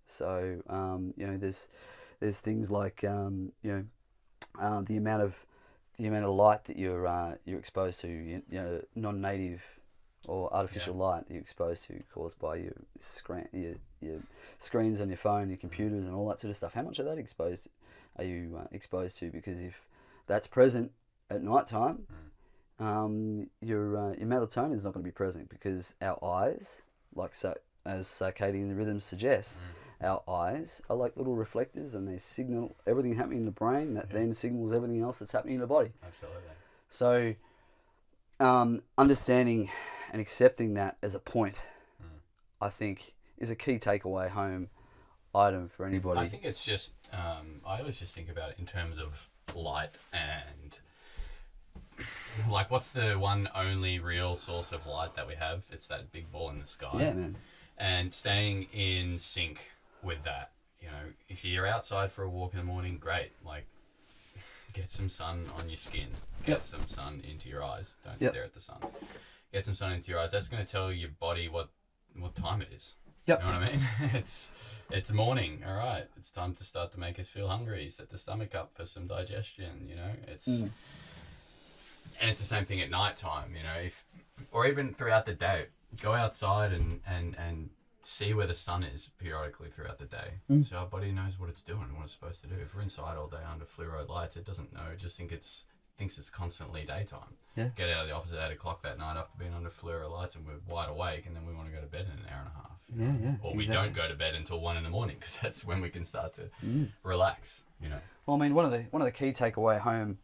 So, there's things like the amount of light that you're exposed to, non-native or artificial light that you're exposed to, caused by your screens on your phone, your computers, and all that sort of stuff. How much of that are you exposed to? Because if that's present at night time, your melatonin is not going to be present, because our eyes, as circadian rhythms suggest, our eyes are like little reflectors, and they signal everything happening in the brain that then signals everything else that's happening in the body. Absolutely. So, understanding and accepting that as a point, I think, is a key takeaway home item for anybody. I think it's just, I always just think about it in terms of light and, like, what's the one only real source of light that we have? It's that big ball in the sky. Yeah, man. And staying in sync with that. If you're outside for a walk in the morning, great. Like, get some sun on your skin. Get some sun into your eyes. Don't stare at the sun. Get some sun into your eyes. That's going to tell your body what time it is. You know what I mean? It's morning. All right. It's time to start to make us feel hungry. Set the stomach up for some digestion. And it's the same thing at night time. Or even throughout the day. Go outside and see where the sun is periodically throughout the day. So our body knows what it's doing and what it's supposed to do. If we're inside all day under fluoro lights, it doesn't know. It just thinks it's constantly daytime. Get out of the office at 8 o'clock that night after being under fluoro lights, and we're wide awake, and then we want to go to bed in an hour and a half. Or we don't go to bed until 1 in the morning, because that's when we can start to relax. Well, I mean, one of the key takeaway home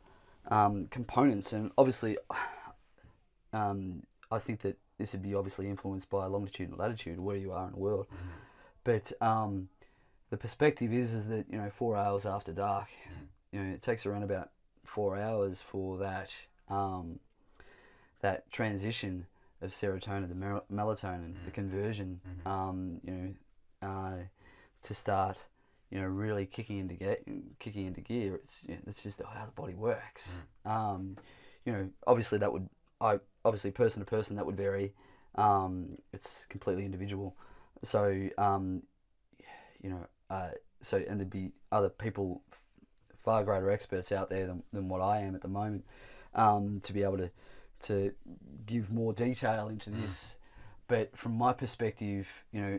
components, and obviously, I think that this would be obviously influenced by longitude and latitude, where you are in the world. But the perspective is that 4 hours after dark, it takes around about 4 hours for that that transition of serotonin to melatonin, the conversion, to start, really kicking into gear. It's just how the body works. Obviously obviously person to person that would vary. It's completely individual. So and there'd be other people, far greater experts out there than what I am at the moment, to be able to give more detail into this. But from my perspective,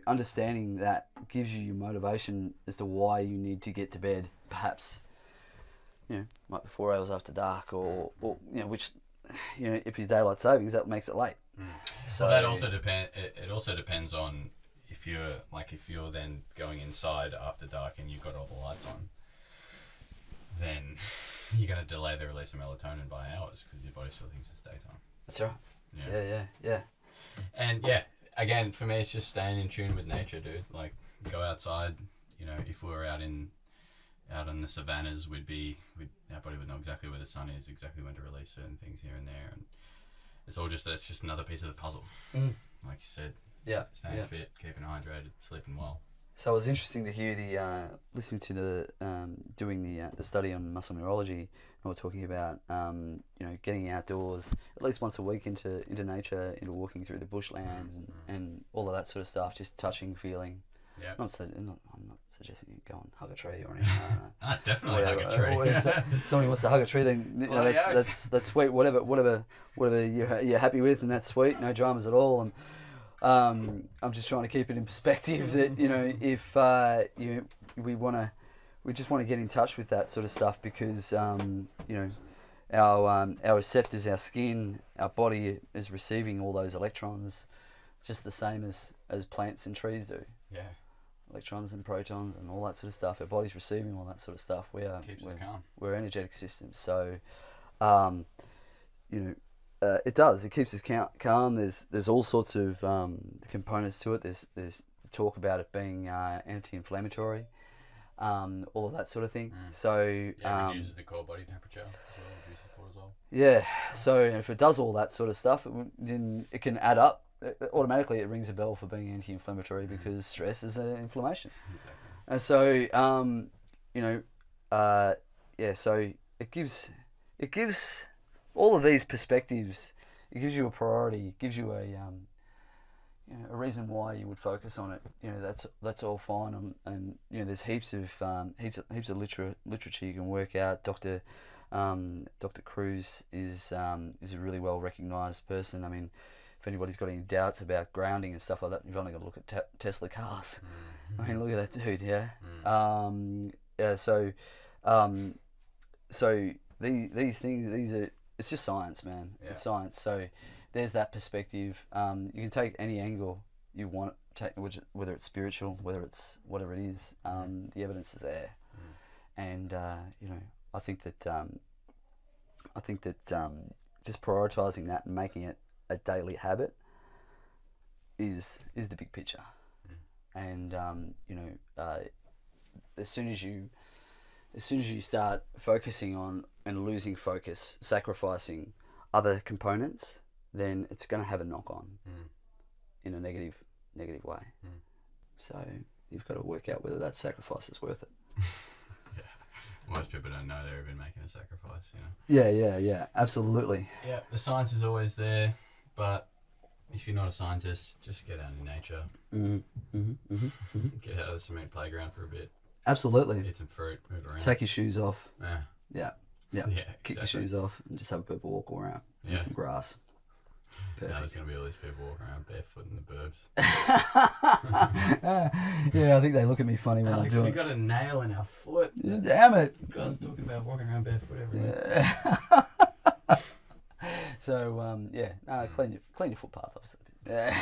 understanding that gives you your motivation as to why you need to get to bed, perhaps, might be 4 hours after dark, or which, if you're daylight savings, that makes it late. So that also depends. It also depends on if you're then going inside after dark and you've got all the lights on, then you're going to delay the release of melatonin by hours, because your body still thinks it's daytime. That's right. Yeah. And again, for me, it's just staying in tune with nature, dude. Like, go outside. If we were out in the savannas, our body would know exactly where the sun is, exactly when to release certain things here and there, and it's just another piece of the puzzle. Like you said, staying fit, keeping hydrated, sleeping well. So it was interesting to hear listening to doing the study on muscle neurology. And we're talking about getting outdoors at least once a week into nature, into walking through the bushland and all of that sort of stuff, just touching, feeling. Yeah. I'm not suggesting you go and hug a tree or anything. Definitely hug a tree. If somebody wants to hug a tree, then that's sweet. Whatever you're happy with, and that's sweet. No dramas at all. And I'm just trying to keep it in perspective that, you know, if we just want to get in touch with that sort of stuff because, you know, our receptors, our skin, our body is receiving all those electrons just the same as plants and trees do. Yeah. Electrons and protons and all that sort of stuff. Our body's receiving all that sort of stuff. Keeps us calm. We're energetic systems. So, you know, it does. It keeps us calm. There's all sorts of components to it. There's talk about it being anti-inflammatory, all of that sort of thing. So reduces the core body temperature as well, reduces cortisol. Yeah. So if it does all that sort of stuff, then it can add up. Automatically, it rings a bell for being anti-inflammatory because stress is an inflammation. Exactly. And so, you know, so it gives all of these perspectives. It gives you a priority. Gives you a reason why you would focus on it. You know, that's all fine. And you know, there's heaps of literature you can work out. Dr. Cruz is a really well recognised person. I mean, if anybody's got any doubts about grounding and stuff like that, you've only got to look at Tesla cars. I mean, look at that dude, yeah. So these things, it's just science, man. Yeah. It's science. So there's that perspective. You can take any angle you want, whether it's spiritual, whether it's whatever it is. The evidence is there, and you know, I think that just prioritizing that and making it a daily habit is the big picture. And you know, as soon as you start focusing on and losing focus, sacrificing other components, then it's going to have a knock on in a negative way. So you've got to work out whether that sacrifice is worth it. Yeah. Most people don't know they're even making a sacrifice, you know. Yeah, absolutely. Yeah, the science is always there, but if you're not a scientist, just get out in nature. Get out of the cement playground for a bit. Absolutely. Eat some fruit, move around. Take your shoes off. Yeah. Kick your shoes off and just have people walk around. Yeah. Some grass. Perfect. Now there's going to be all these people walking around barefoot in the burbs. Yeah, I think they look at me funny when Alex, I do we it. got a nail in our foot. Yeah, damn it. You guys are talking about walking around barefoot everywhere. Yeah. So, clean your footpath, obviously. Yeah.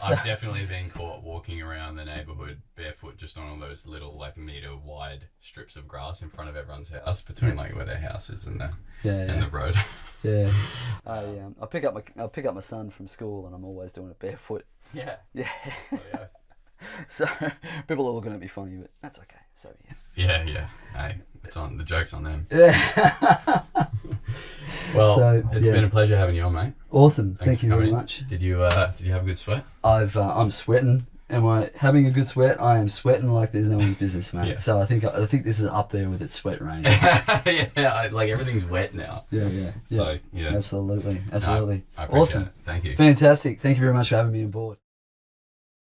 I've definitely been caught walking around the neighbourhood barefoot just on all those little metre wide strips of grass in front of everyone's house between where their house is and the road. Yeah. I pick up my son from school and I'm always doing it barefoot. Yeah. Yeah. Oh, yeah. So people are looking at me funny, but that's okay. So yeah. Yeah. Hey, the joke's on them. Yeah. Well, it's been a pleasure having you on, mate. Awesome. Thank you very in. much. Did you have a good sweat? I'm sweating. Am I having a good sweat? I am sweating like there's no one's business, mate. Yeah. So I think this is up there with its sweat range. Yeah, everything's wet now. Yeah. So yeah. Absolutely. No, I appreciate it. Thank you. Fantastic. Thank you very much for having me on board.